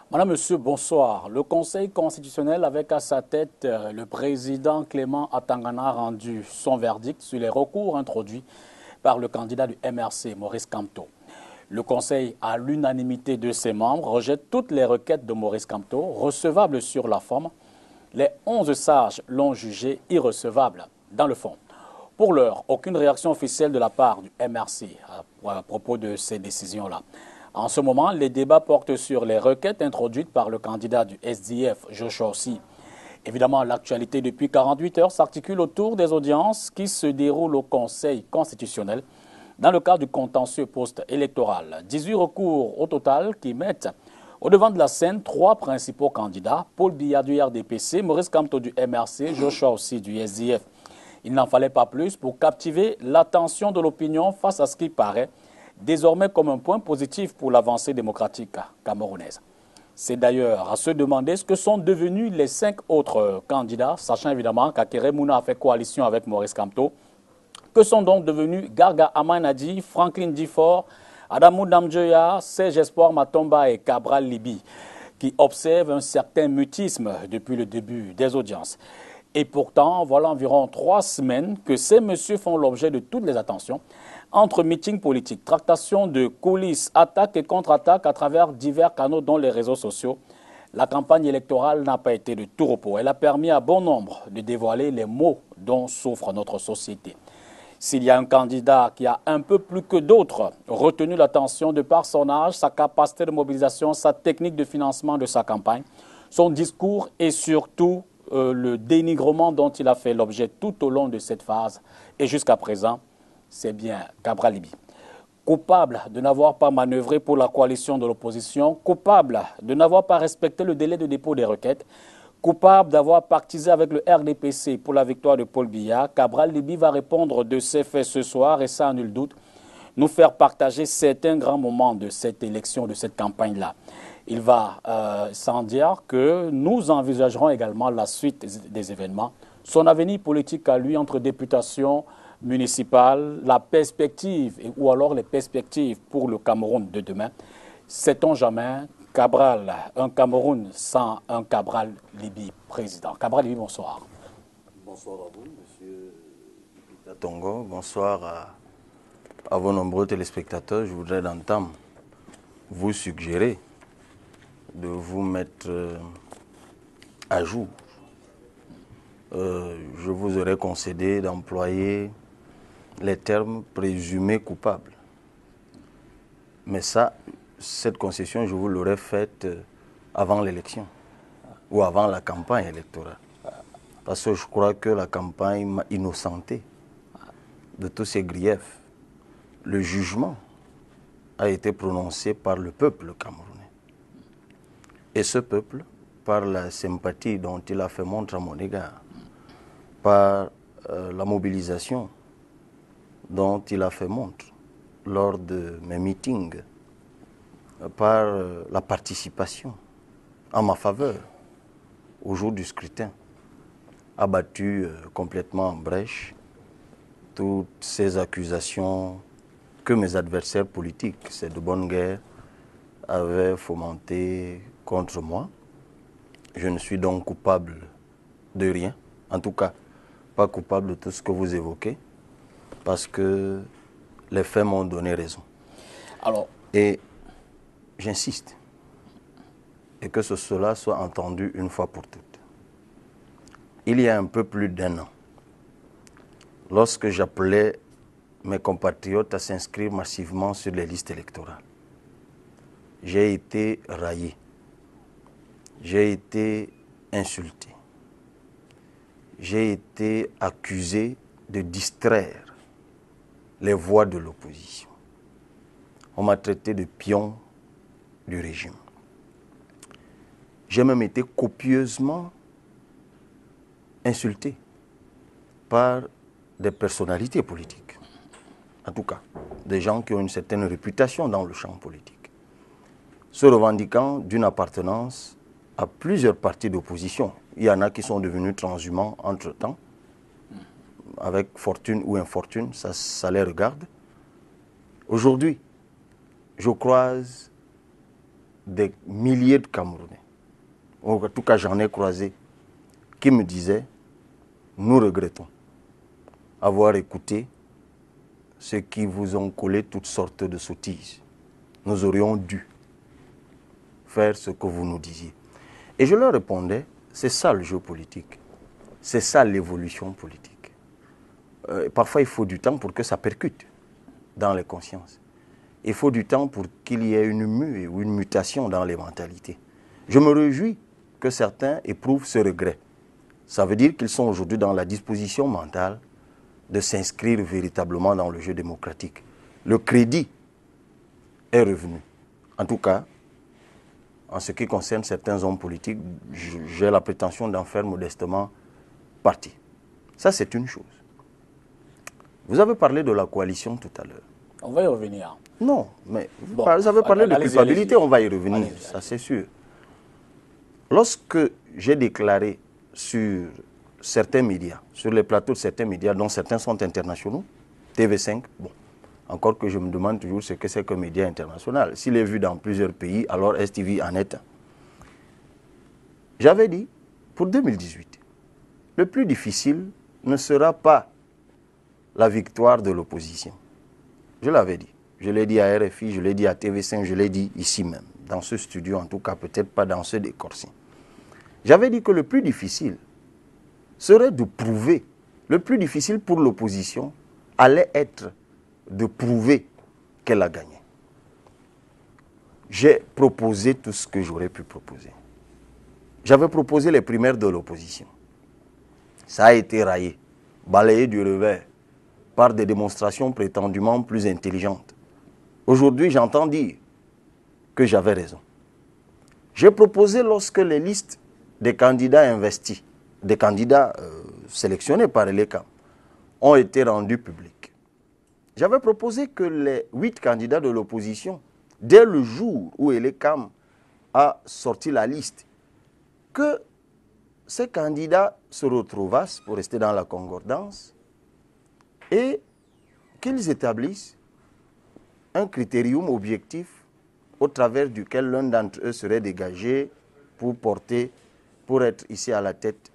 Madame, Monsieur, bonsoir. Le Conseil constitutionnel avec à sa tête le président Clément Atangana a rendu son verdict sur les recours introduits par le candidat du MRC, Maurice Kamto. Le Conseil, à l'unanimité de ses membres, rejette toutes les requêtes de Maurice Kamto, recevables sur la forme. Les 11 sages l'ont jugé irrecevable dans le fond. Pour l'heure, aucune réaction officielle de la part du MRC à propos de ces décisions-là. En ce moment, les débats portent sur les requêtes introduites par le candidat du SDF, Joshua Ossi. Évidemment, l'actualité depuis 48 heures s'articule autour des audiences qui se déroulent au Conseil constitutionnel dans le cadre du contentieux post-électoral. 18 recours au total qui mettent au devant de la scène 3 principaux candidats, Paul Biya du RDPC, Maurice Kamto du MRC, Joshua Ossi du SDF. Il n'en fallait pas plus pour captiver l'attention de l'opinion face à ce qui paraît désormais comme un point positif pour l'avancée démocratique camerounaise. C'est d'ailleurs à se demander ce que sont devenus les 5 autres candidats, sachant évidemment qu'Akere Mouna a fait coalition avec Maurice Kamto. Que sont donc devenus Garga Amanadi, Franklin Difford, Adamou Damdjoya, Serge Espoir Matomba et Cabral Libi, qui observent un certain mutisme depuis le début des audiences. Et pourtant, voilà environ 3 semaines que ces messieurs font l'objet de toutes les attentions. Entre meetings politiques, tractations de coulisses, attaques et contre-attaques à travers divers canaux dont les réseaux sociaux, la campagne électorale n'a pas été de tout repos. Elle a permis à bon nombre de dévoiler les maux dont souffre notre société. S'il y a un candidat qui a un peu plus que d'autres retenu l'attention de par son âge, sa capacité de mobilisation, sa technique de financement de sa campagne, son discours et surtout le dénigrement dont il a fait l'objet tout au long de cette phase et jusqu'à présent, c'est bien Cabral Libi. Coupable de n'avoir pas manœuvré pour la coalition de l'opposition, coupable de n'avoir pas respecté le délai de dépôt des requêtes, coupable d'avoir pactisé avec le RDPC pour la victoire de Paul Biya, Cabral Libi va répondre de ces faits ce soir et sans nul doute nous faire partager certains grands moments de cette élection, de cette campagne-là. Il va sans dire que nous envisagerons également la suite des événements, son avenir politique à lui entre députation municipale, la perspective ou alors les perspectives pour le Cameroun de demain. Sait-on jamais Cabral, un Cameroun sans un Cabral Libi président. Cabral Libi, bonsoir. Bonsoir à vous, monsieur Tongo. Bonsoir à vos nombreux téléspectateurs. Je voudrais d'entame vous suggérer de vous mettre à jour. Je vous aurais concédé d'employer les termes présumés coupables. Mais ça, cette concession, je vous l'aurais faite avant l'élection ou avant la campagne électorale. Parce que je crois que la campagne m'a innocenté de tous ces griefs. Le jugement a été prononcé par le peuple camerounais. Et ce peuple, par la sympathie dont il a fait montre à mon égard, par la mobilisation dont il a fait montre lors de mes meetings, par la participation en ma faveur au jour du scrutin, a battu complètement en brèche toutes ces accusations que mes adversaires politiques, c'est de bonne guerre, avaient fomentées contre moi. Je ne suis donc coupable de rien, en tout cas pas coupable de tout ce que vous évoquez, parce que les faits m'ont donné raison. Alors, et j'insiste, et que cela soit entendu une fois pour toutes. Il y a un peu plus d'1 an, lorsque j'appelais mes compatriotes à s'inscrire massivement sur les listes électorales, j'ai été raillé, j'ai été insulté, j'ai été accusé de distraire les voix de l'opposition. On m'a traité de pion du régime. J'ai même été copieusement insulté par des personnalités politiques. En tout cas, des gens qui ont une certaine réputation dans le champ politique, se revendiquant d'une appartenance à plusieurs partis d'opposition. Il y en a qui sont devenus transhumants entre-temps, avec fortune ou infortune, ça les regarde. Aujourd'hui, je croise des milliers de Camerounais, en tout cas j'en ai croisé, qui me disaient « Nous regrettons avoir écouté ceux qui vous ont collé toutes sortes de sottises. Nous aurions dû faire ce que vous nous disiez. » Et je leur répondais, c'est ça le jeu politique, c'est ça l'évolution politique. Parfois, il faut du temps pour que ça percute dans les consciences. Il faut du temps pour qu'il y ait une mue ou une mutation dans les mentalités. Je me réjouis que certains éprouvent ce regret. Ça veut dire qu'ils sont aujourd'hui dans la disposition mentale de s'inscrire véritablement dans le jeu démocratique. Le crédit est revenu. En tout cas, en ce qui concerne certains hommes politiques, j'ai la prétention d'en faire modestement partie. Ça, c'est une chose. Vous avez parlé de la coalition tout à l'heure. On va y revenir. Non, mais vous avez parlé de culpabilité, on va y revenir, ça c'est sûr. Lorsque j'ai déclaré sur certains médias, sur les plateaux de certains médias, dont certains sont internationaux, TV5, bon, encore que je me demande toujours ce que c'est qu'un média international. S'il est vu dans plusieurs pays, alors STV en est un. J'avais dit, pour 2018, le plus difficile ne sera pas la victoire de l'opposition. Je l'avais dit. Je l'ai dit à RFI, je l'ai dit à TV5, je l'ai dit ici même, dans ce studio, en tout cas peut-être pas dans ce décor-ci. J'avais dit que le plus difficile serait de prouver, le plus difficile pour l'opposition allait être de prouver qu'elle a gagné. J'ai proposé tout ce que j'aurais pu proposer. J'avais proposé les primaires de l'opposition. Ça a été raillé, balayé du revers par des démonstrations prétendument plus intelligentes. Aujourd'hui, j'entends dire que j'avais raison. J'ai proposé lorsque les listes des candidats investis, des candidats sélectionnés par l'ECAM, ont été rendues publiques. J'avais proposé que les 8 candidats de l'opposition, dès le jour où l'ECAM a sorti la liste, que ces candidats se retrouvassent, pour rester dans la concordance, et qu'ils établissent un critérium objectif au travers duquel l'un d'entre eux serait dégagé pour être ici à la tête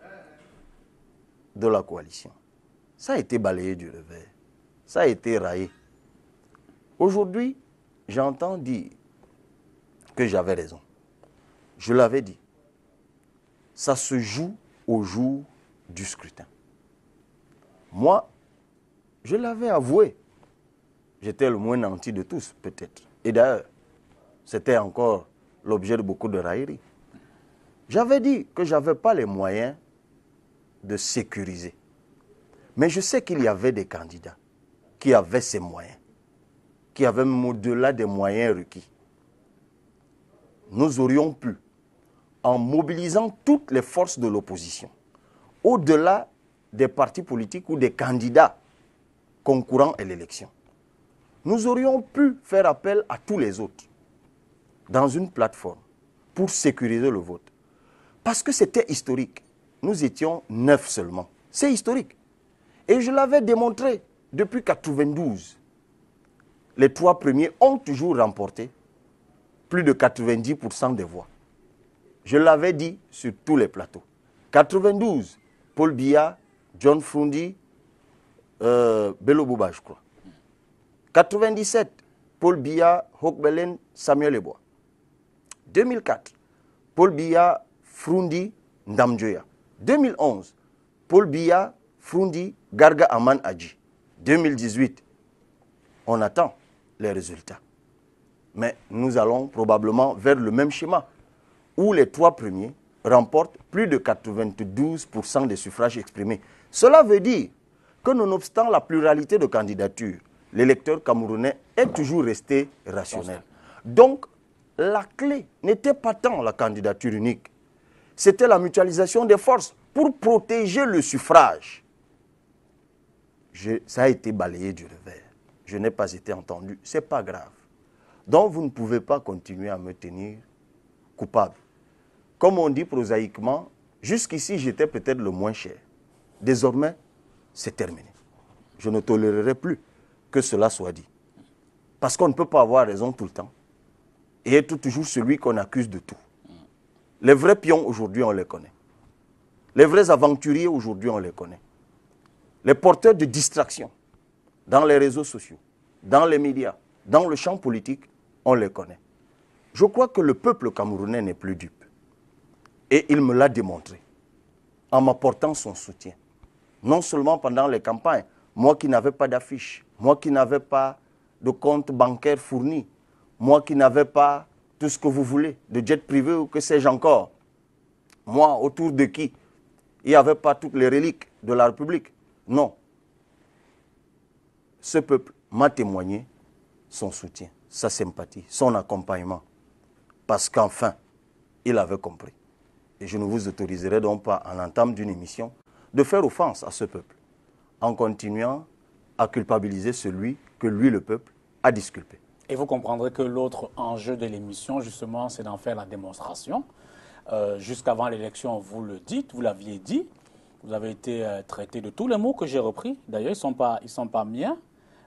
de la coalition. Ça a été balayé du revers. Ça a été raillé. Aujourd'hui, j'entends dire que j'avais raison. Je l'avais dit. Ça se joue au jour du scrutin. Moi, je l'avais avoué. J'étais le moins nanti de tous, peut-être. Et d'ailleurs, c'était encore l'objet de beaucoup de railleries. J'avais dit que je n'avais pas les moyens de sécuriser. Mais je sais qu'il y avait des candidats qui avaient ces moyens, qui avaient même au-delà des moyens requis. Nous aurions pu, en mobilisant toutes les forces de l'opposition, au-delà des partis politiques ou des candidats concourant à l'élection, nous aurions pu faire appel à tous les autres dans une plateforme pour sécuriser le vote. Parce que c'était historique. Nous étions 9 seulement. C'est historique. Et je l'avais démontré depuis 1992. Les 3 premiers ont toujours remporté plus de 90% des voix. Je l'avais dit sur tous les plateaux. 92, Paul Biya, John Frundi, Bello Bouba, je crois. 97, Paul Biya, Hokbelen, Samuel Eboa. 2004, Paul Biya, Frundi, Ndamjoya. 2011, Paul Biya, Frundi, Garga Aman Adji. 2018, on attend les résultats. Mais nous allons probablement vers le même schéma, où les 3 premiers remportent plus de 92% des suffrages exprimés. Cela veut dire que nonobstant la pluralité de candidatures, l'électeur camerounais est toujours resté rationnel. Donc, la clé n'était pas tant la candidature unique, c'était la mutualisation des forces pour protéger le suffrage. Ça a été balayé du revers. Je n'ai pas été entendu. Ce n'est pas grave. Donc, vous ne pouvez pas continuer à me tenir coupable. Comme on dit prosaïquement, jusqu'ici, j'étais peut-être le moins cher. Désormais, c'est terminé. Je ne tolérerai plus que cela soit dit. Parce qu'on ne peut pas avoir raison tout le temps et être toujours celui qu'on accuse de tout. Les vrais pions, aujourd'hui, on les connaît. Les vrais aventuriers, aujourd'hui, on les connaît. Les porteurs de distraction dans les réseaux sociaux, dans les médias, dans le champ politique, on les connaît. Je crois que le peuple camerounais n'est plus dupe. Et il me l'a démontré en m'apportant son soutien. Non seulement pendant les campagnes, moi qui n'avais pas d'affiche, moi qui n'avais pas de compte bancaire fourni, moi qui n'avais pas tout ce que vous voulez, de jet privé ou que sais-je encore, moi autour de qui il n'y avait pas toutes les reliques de la République. Non. Ce peuple m'a témoigné son soutien, sa sympathie, son accompagnement. Parce qu'enfin, il avait compris. Et je ne vous autoriserai donc pas, en entame d'une émission, de faire offense à ce peuple, en continuant à culpabiliser celui que lui, le peuple, a disculpé. Et vous comprendrez que l'autre enjeu de l'émission, justement, c'est d'en faire la démonstration. Jusqu'avant l'élection, vous le dites, vous l'aviez dit, vous avez été traité de tous les mots que j'ai repris. D'ailleurs, ils sont pas miens.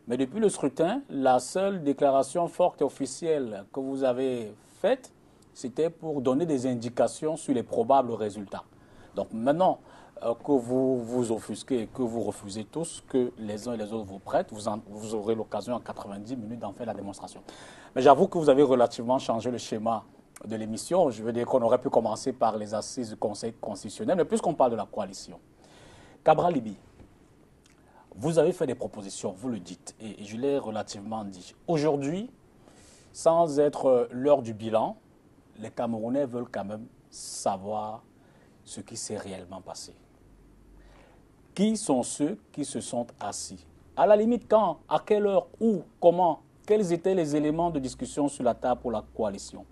Mais depuis le scrutin, la seule déclaration forte et officielle que vous avez faite, c'était pour donner des indications sur les probables résultats. Donc maintenant que vous vous offusquez, que vous refusez tous, que les uns et les autres vous prêtent, vous aurez l'occasion en 90 minutes d'en faire la démonstration. Mais j'avoue que vous avez relativement changé le schéma de l'émission. Je veux dire qu'on aurait pu commencer par les assises du Conseil constitutionnel, mais puisqu'on parle de la coalition. Cabral Libye, vous avez fait des propositions, vous le dites, et je l'ai relativement dit. Aujourd'hui, sans être l'heure du bilan, les Camerounais veulent quand même savoir ce qui s'est réellement passé. Qui sont ceux qui se sont assis? À la limite, quand, à quelle heure, où, comment, quels étaient les éléments de discussion sur la table pour la coalition?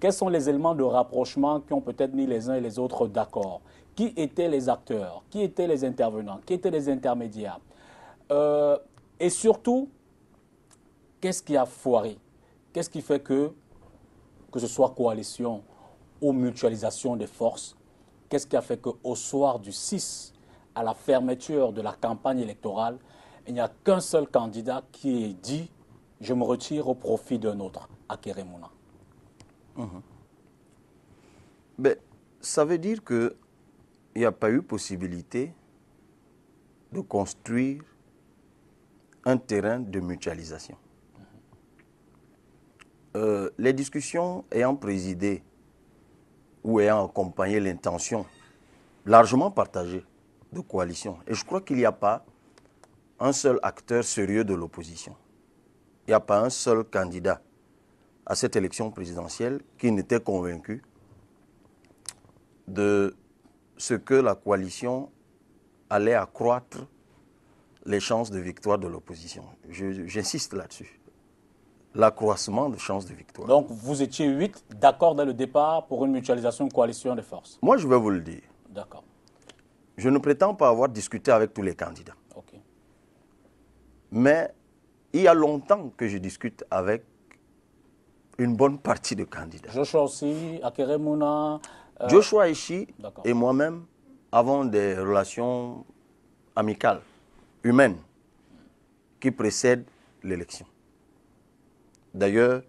Quels sont les éléments de rapprochement qui ont peut-être mis les uns et les autres d'accord? Qui étaient les acteurs? Qui étaient les intervenants? Qui étaient les intermédiaires? Et surtout, qu'est-ce qui a foiré? Qu'est-ce qui fait que ce soit coalition ou mutualisation des forces, qu'est-ce qui a fait qu'au soir du 6, à la fermeture de la campagne électorale, il n'y a qu'un seul candidat qui ait dit « je me retire au profit d'un autre », Akeré Mouna. Ben, ça veut dire qu'il n'y a pas eu possibilité de construire un terrain de mutualisation. Les discussions ayant présidé ou ayant accompagné l'intention largement partagée de coalition, et je crois qu'il n'y a pas un seul acteur sérieux de l'opposition, il n'y a pas un seul candidat à cette élection présidentielle qui n'était convaincu de ce que la coalition allait accroître les chances de victoire de l'opposition. J'insiste là-dessus. L'accroissement de chances de victoire. Donc, vous étiez 8 d'accord dès le départ pour une mutualisation, une coalition des forces? Moi, je vais vous le dire. D'accord. Je ne prétends pas avoir discuté avec tous les candidats. Ok. Mais il y a longtemps que je discute avec une bonne partie de candidats. Joshua aussi, Akeré Mouna... Joshua Ishi et moi-même avons des relations amicales, humaines, qui précèdent l'élection. D'ailleurs,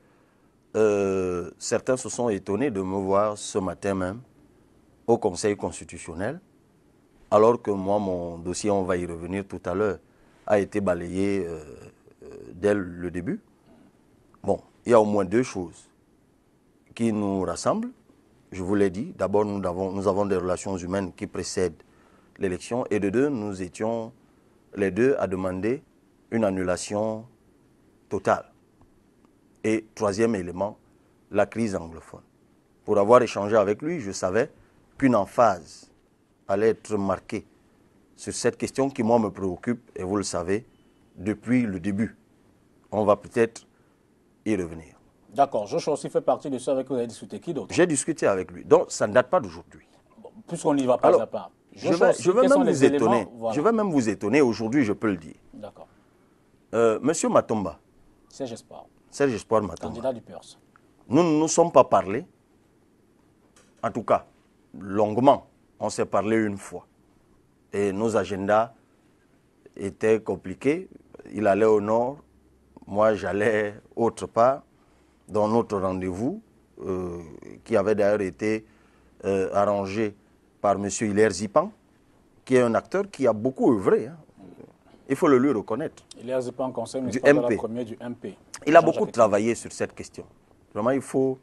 certains se sont étonnés de me voir ce matin même au Conseil constitutionnel, alors que moi, mon dossier, on va y revenir tout à l'heure, a été balayé dès le début. Bon, il y a au moins deux choses qui nous rassemblent je vous l'ai dit, d'abord nous avons des relations humaines qui précèdent l'élection, et de deux, nous étions les deux à demander une annulation totale. Et troisième élément, la crise anglophone. Pour avoir échangé avec lui, je savais qu'une emphase allait être marquée sur cette question qui, moi, me préoccupe, et vous le savez, depuis le début. On va peut-être y revenir. D'accord. Joshua aussi fait partie de ceux avec qui vous avez discuté. Qui d'autre? J'ai discuté avec lui. Donc, ça ne date pas d'aujourd'hui. Bon, puisqu'on n'y va pas à part. Je vais même vous étonner. Voilà. Je vais même vous étonner. Aujourd'hui, je peux le dire. D'accord. Monsieur Matomba. Serge Espoir. Serge Espoir Matomba. Candidat du PERS. Nous ne nous sommes pas parlé. En tout cas, longuement. On s'est parlé une fois. Et nos agendas étaient compliqués. Il allait au nord. Moi, j'allais autre part. Dans notre rendez-vous, qui avait d'ailleurs été arrangé par M. Hilaire Zipan, qui est un acteur qui a beaucoup œuvré. Hein. Il faut le lui reconnaître. Hilaire Zipan, conseil du municipal MP. Premier du MP. Il a beaucoup travaillé sur cette question. Vraiment, il faut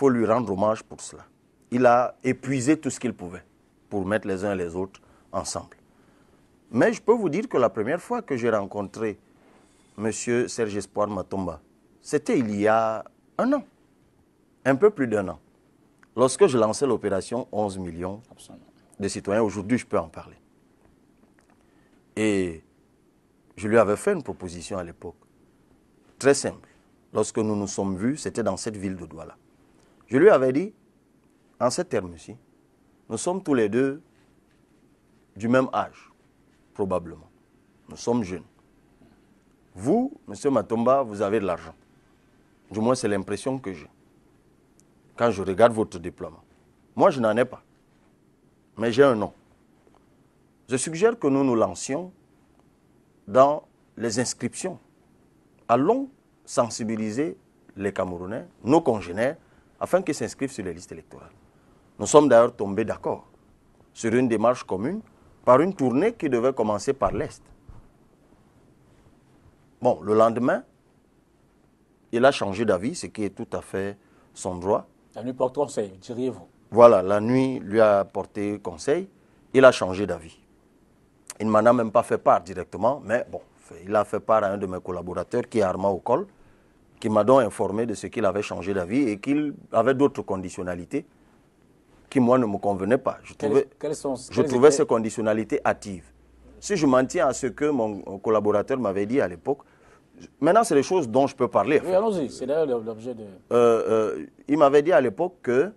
lui rendre hommage pour cela. Il a épuisé tout ce qu'il pouvait pour mettre les uns et les autres ensemble. Mais je peux vous dire que la première fois que j'ai rencontré M. Serge Espoir Matomba, c'était il y a un an, un peu plus d'un an, lorsque je lançais l'opération 11 millions de citoyens. Aujourd'hui, je peux en parler. Et je lui avais fait une proposition à l'époque, très simple. Lorsque nous nous sommes vus, c'était dans cette ville de Douala. Je lui avais dit, en ces termes-ci, nous sommes tous les deux du même âge, probablement. Nous sommes jeunes. Vous, M. Matomba, vous avez de l'argent. Du moins, c'est l'impression que j'ai quand je regarde votre déploiement. Moi, je n'en ai pas. Mais j'ai un nom. Je suggère que nous nous lancions dans les inscriptions. Allons sensibiliser les Camerounais, nos congénères, afin qu'ils s'inscrivent sur les listes électorales. Nous sommes d'ailleurs tombés d'accord sur une démarche commune par une tournée qui devait commencer par l'Est. Bon, le lendemain, il a changé d'avis, ce qui est tout à fait son droit. La nuit porte conseil, diriez-vous? Voilà, la nuit lui a porté conseil, il a changé d'avis. Il ne m'en a même pas fait part directement, mais bon, il a fait part à un de mes collaborateurs qui est Armand Ocol, qui m'a donc informé de ce qu'il avait changé d'avis et qu'il avait d'autres conditionnalités qui, moi, ne me convenaient pas. Je trouvais ces conditionnalités hâtives. Si je m'en tiens à ce que mon collaborateur m'avait dit à l'époque, maintenant, c'est des choses dont je peux parler. Oui, allons-y, c'est d'ailleurs l'objet de... il m'avait dit à l'époque que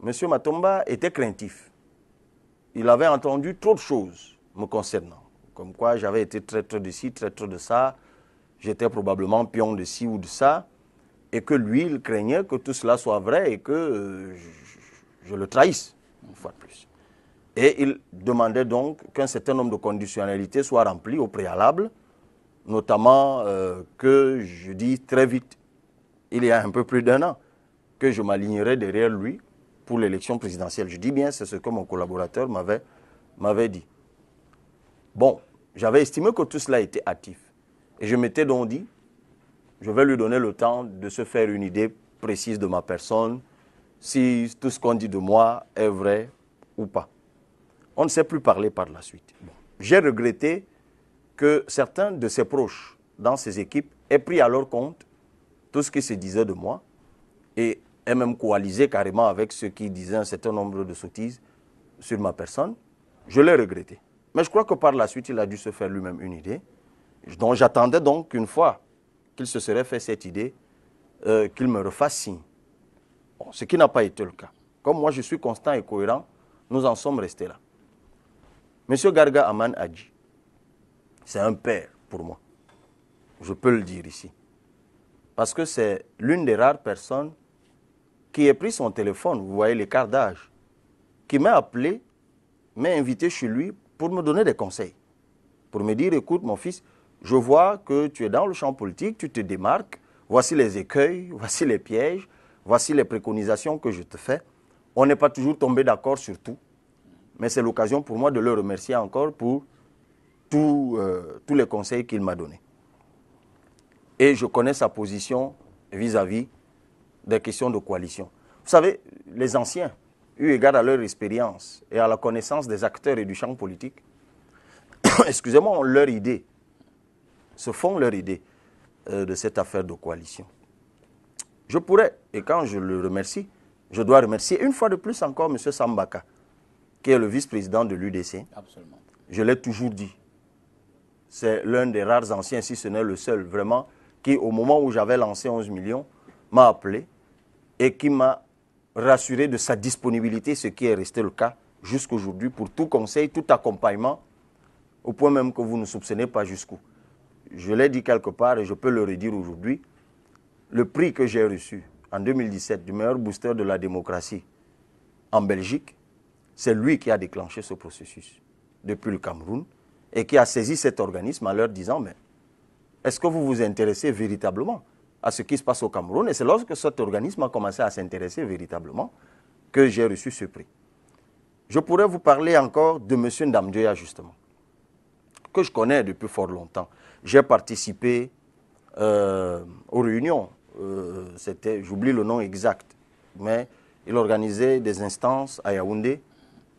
M. Matomba était craintif. Il avait entendu trop de choses me concernant. Comme quoi j'avais été traître de ci, traître de ça, j'étais probablement pion de ci ou de ça, et que lui, il craignait que tout cela soit vrai et que je le trahisse, une fois de plus. Et il demandait donc qu'un certain nombre de conditionnalités soient remplies au préalable, notamment que je dis très vite, il y a un peu plus d'un an, que je m'alignerais derrière lui pour l'élection présidentielle. Je dis bien, c'est ce que mon collaborateur m'avait dit. Bon, j'avais estimé que tout cela était hâtif. Et je m'étais donc dit, je vais lui donner le temps de se faire une idée précise de ma personne, si tout ce qu'on dit de moi est vrai ou pas. On ne s'est plus parlé par la suite. Bon. J'ai regretté que certains de ses proches dans ses équipes aient pris à leur compte tout ce qui se disait de moi et aient même coalisé carrément avec ceux qui disaient un certain nombre de sottises sur ma personne. Je l'ai regretté. Mais je crois que par la suite, il a dû se faire lui-même une idée. Donc j'attendais donc qu'une fois qu'il se serait fait cette idée, qu'il me refasse signe. Bon, ce qui n'a pas été le cas. Comme moi, je suis constant et cohérent, nous en sommes restés là. Monsieur Garga Aman Hadji, c'est un père pour moi. Je peux le dire ici. Parce que c'est l'une des rares personnes qui ait pris son téléphone, vous voyez l'écart d'âge, qui m'a appelé, m'a invité chez lui pour me donner des conseils. Pour me dire, écoute mon fils, je vois que tu es dans le champ politique, tu te démarques, voici les écueils, voici les pièges, voici les préconisations que je te fais. On n'est pas toujours tombé d'accord sur tout, mais c'est l'occasion pour moi de le remercier encore pour tous les conseils qu'il m'a donnés. Et je connais sa position vis-à-vis des questions de coalition. savez, les anciens, eu égard à leur expérience et à la connaissance des acteurs et du champ politique, excusez-moi, ont leur idée, se font leur idée de cette affaire de coalition. Je pourrais, et quand je le remercie, je dois remercier une fois de plus encore M. Sambaka, qui est le vice-président de l'UDC. Absolument. Je l'ai toujours dit. C'est l'un des rares anciens, si ce n'est le seul, vraiment, qui, au moment où j'avais lancé 11 millions, m'a appelé et qui m'a rassuré de sa disponibilité, ce qui est resté le cas jusqu'aujourd'hui, pour tout conseil, tout accompagnement, au point même que vous ne soupçonnez pas jusqu'où. Je l'ai dit quelque part et je peux le redire aujourd'hui. Le prix que j'ai reçu en 2017 du meilleur booster de la démocratie en Belgique, c'est lui qui a déclenché ce processus depuis le Cameroun et qui a saisi cet organisme en leur disant « mais est-ce que vous vous intéressez véritablement à ce qui se passe au Cameroun ?» Et c'est lorsque cet organisme a commencé à s'intéresser véritablement que j'ai reçu ce prix. Je pourrais vous parler encore de M. Ndamdjoya, justement, que je connais depuis fort longtemps. J'ai participé aux réunions, j'oublie le nom exact, mais il organisait des instances à Yaoundé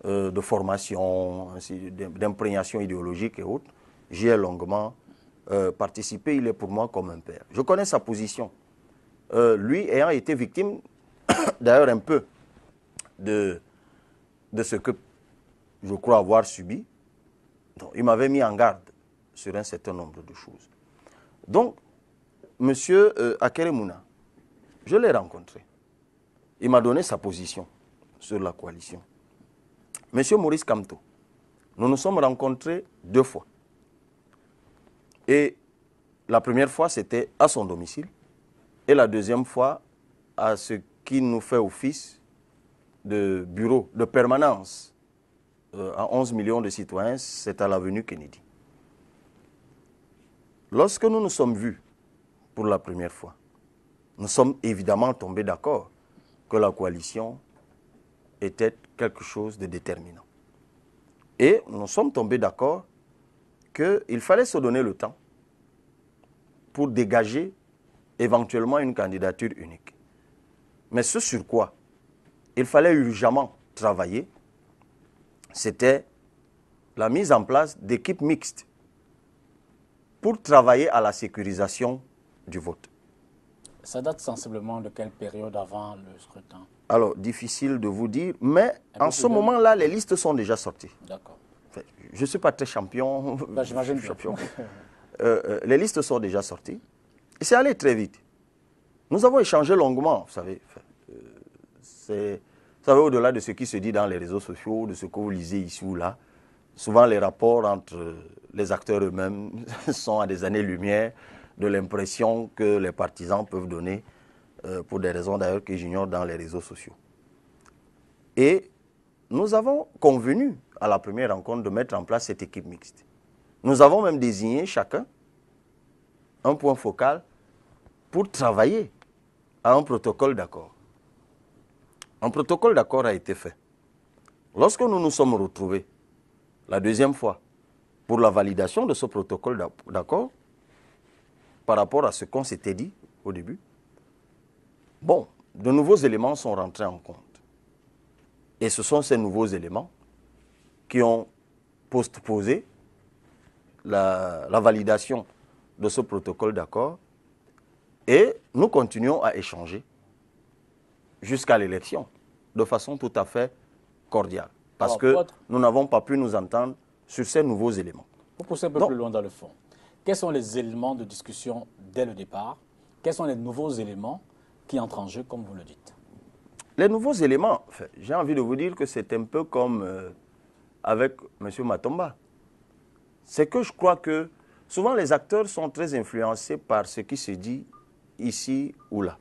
de formation, d'imprégnation idéologique et autres. J'y ai longuement participé, il est pour moi comme un père. Je connais sa position. Lui ayant été victime, d'ailleurs un peu, de ce que je crois avoir subi, donc, il m'avait mis en garde sur un certain nombre de choses. Donc, M. Akeremouna, je l'ai rencontré. Il m'a donné sa position sur la coalition. M. Maurice Kamto, nous nous sommes rencontrés 2 fois. Et la première fois, c'était à son domicile. Et la deuxième fois, à ce qui nous fait office de bureau, de permanence, à 11 millions de citoyens, c'est à l'avenue Kennedy. Lorsque nous nous sommes vus pour la première fois, nous sommes évidemment tombés d'accord que la coalition était quelque chose de déterminant. Et nous sommes tombés d'accord qu'il fallait se donner le temps pour dégager éventuellement une candidature unique. Mais ce sur quoi il fallait urgemment travailler, c'était la mise en place d'équipes mixtes pour travailler à la sécurisation du vote. Ça date sensiblement de quelle période avant le scrutin? Alors, difficile de vous dire, mais en ce moment-là, les listes sont déjà sorties. D'accord. Enfin, je ne suis pas très champion. Ben, j'imagine champion. Les listes sont déjà sorties. Et c'est allé très vite. Nous avons échangé longuement, vous savez. Vous savez, au-delà de ce qui se dit dans les réseaux sociaux, de ce que vous lisez ici ou là, souvent les rapports entre les acteurs eux-mêmes sont à des années-lumière de l'impression que les partisans peuvent donner, pour des raisons d'ailleurs que j'ignore dans les réseaux sociaux. Et nous avons convenu à la première rencontre de mettre en place cette équipe mixte. Nous avons même désigné chacun un point focal pour travailler à un protocole d'accord. Un protocole d'accord a été fait. Lorsque nous nous sommes retrouvés la deuxième fois pour la validation de ce protocole d'accord, par rapport à ce qu'on s'était dit au début, bon, de nouveaux éléments sont rentrés en compte. Et ce sont ces nouveaux éléments qui ont postposé la validation de ce protocole d'accord. Et nous continuons à échanger jusqu'à l'élection, de façon tout à fait cordiale. Parce que nous n'avons pas pu nous entendre sur ces nouveaux éléments. Pour pousser un peu plus loin dans le fond, quels sont les éléments de discussion dès le départ? Quels sont les nouveaux éléments qui entrent en jeu, comme vous le dites? Les nouveaux éléments, enfin, j'ai envie de vous dire que c'est un peu comme avec M. Matomba. C'est que je crois que souvent les acteurs sont très influencés par ce qui se dit ici ou là.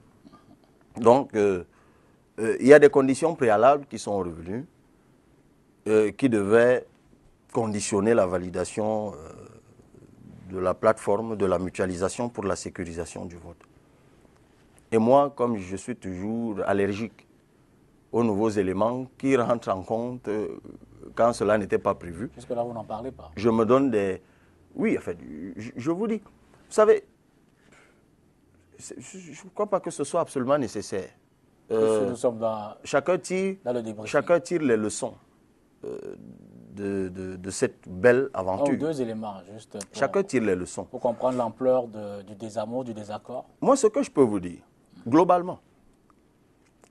Donc, il y a des conditions préalables qui sont revenues, qui devaient conditionner la validation de la plateforme de la mutualisation pour la sécurisation du vote. Et moi, comme je suis toujours allergique aux nouveaux éléments qui rentrent en compte quand cela n'était pas prévu. Jusque là, vous n'en parlez pas. Je me donne des... Oui, en fait, je vous dis, vous savez, je ne crois pas que ce soit absolument nécessaire. Nous sommes dans chacun tire les leçons de cette belle aventure. Deux éléments, juste. Chacun tire les leçons. Pour comprendre l'ampleur du désamour, du désaccord. Moi, ce que je peux vous dire, globalement,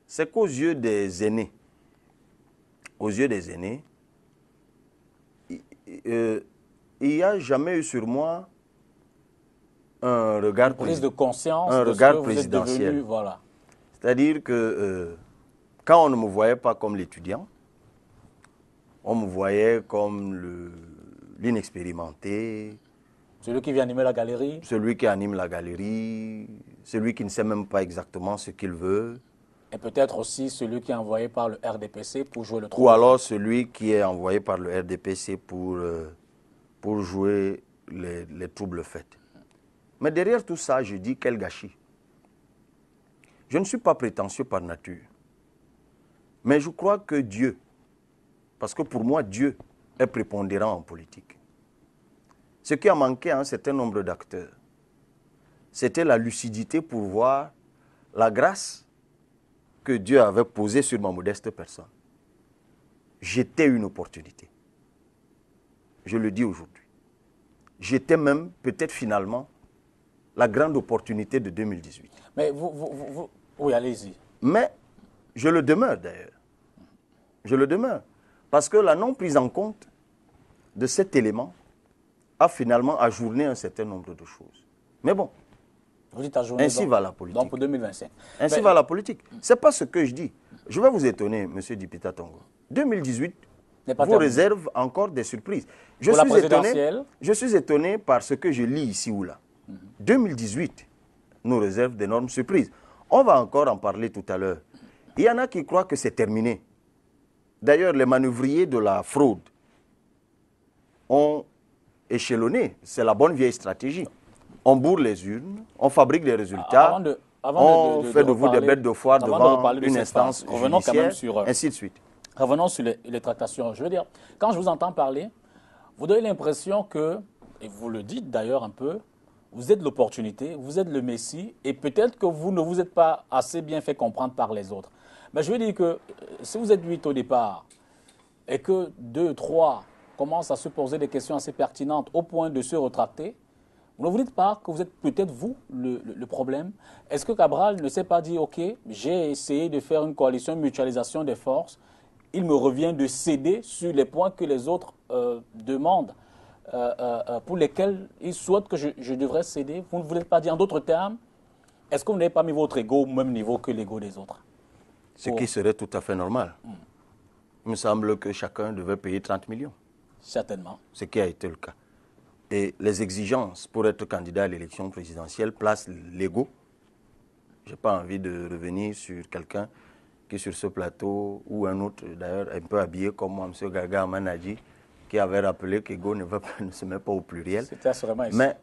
c'est qu'aux yeux des aînés, il n'y a jamais eu sur moi un regard, prise de conscience, un de regard ce que présidentiel. Vous êtes devenu, voilà. C'est-à-dire que quand on ne me voyait pas comme l'étudiant, on me voyait comme l'inexpérimenté. Celui qui vient animer la galerie. Celui qui anime la galerie, celui qui ne sait même pas exactement ce qu'il veut. Et peut-être aussi celui qui est envoyé par le RDPC pour jouer le trouble. Ou alors celui qui est envoyé par le RDPC pour jouer les troubles faits. Mais derrière tout ça, je dis quel gâchis. Je ne suis pas prétentieux par nature. Mais je crois que Dieu, parce que pour moi, Dieu est prépondérant en politique. Ce qui a manqué à un certain nombre d'acteurs, c'était la lucidité pour voir la grâce que Dieu avait posée sur ma modeste personne. J'étais une opportunité. Je le dis aujourd'hui. J'étais même, peut-être finalement, la grande opportunité de 2018. Mais oui, allez-y. Mais je le demeure d'ailleurs. Je le demeure. Parce que la non prise en compte de cet élément a finalement ajourné un certain nombre de choses. Mais bon, vous dites ajourné, ainsi va la politique. Donc pour 2025. Ainsi va la politique. Ce n'est pas ce que je dis. Je vais vous étonner, M. Dipita Tongo. 2018 vous réserve encore des surprises. Je suis étonné par ce que je lis ici ou là. 2018 nous réserve d'énormes surprises. On va encore en parler tout à l'heure. Il y en a qui croient que c'est terminé. D'ailleurs, les manœuvriers de la fraude ont échelonné. C'est la bonne vieille stratégie. On bourre les urnes, on fabrique des résultats, on fait de vous des bêtes de foire devant une instance judiciaire, ainsi de suite. Revenons sur les tractations. Je veux dire, quand je vous entends parler, vous donnez l'impression que, et vous le dites d'ailleurs un peu, vous êtes l'opportunité, vous êtes le Messie, et peut-être que vous ne vous êtes pas assez bien fait comprendre par les autres. Mais je veux dire que si vous êtes 8 au départ, et que 2, 3 commencent à se poser des questions assez pertinentes au point de se retracter, vous ne vous dites pas que vous êtes peut-être vous le problème. Est-ce que Cabral ne s'est pas dit, OK, j'ai essayé de faire une coalition, une mutualisation des forces, il me revient de céder sur les points que les autres demandent, pour lesquels ils souhaitent que je devrais céder. Vous ne voulez pas dire en d'autres termes, est-ce que vous n'avez pas mis votre ego au même niveau que l'ego des autres? Ce qui serait tout à fait normal. Il me semble que chacun devait payer 30 millions. Certainement. Ce qui a été le cas. Et les exigences pour être candidat à l'élection présidentielle placent l'ego. Je n'ai pas envie de revenir sur quelqu'un qui est sur ce plateau, ou un autre, d'ailleurs, un peu habillé comme moi, M. Gaga Amanadji, qui avait rappelé qu'ego ne se met pas au pluriel. C'était assurément ici. Mais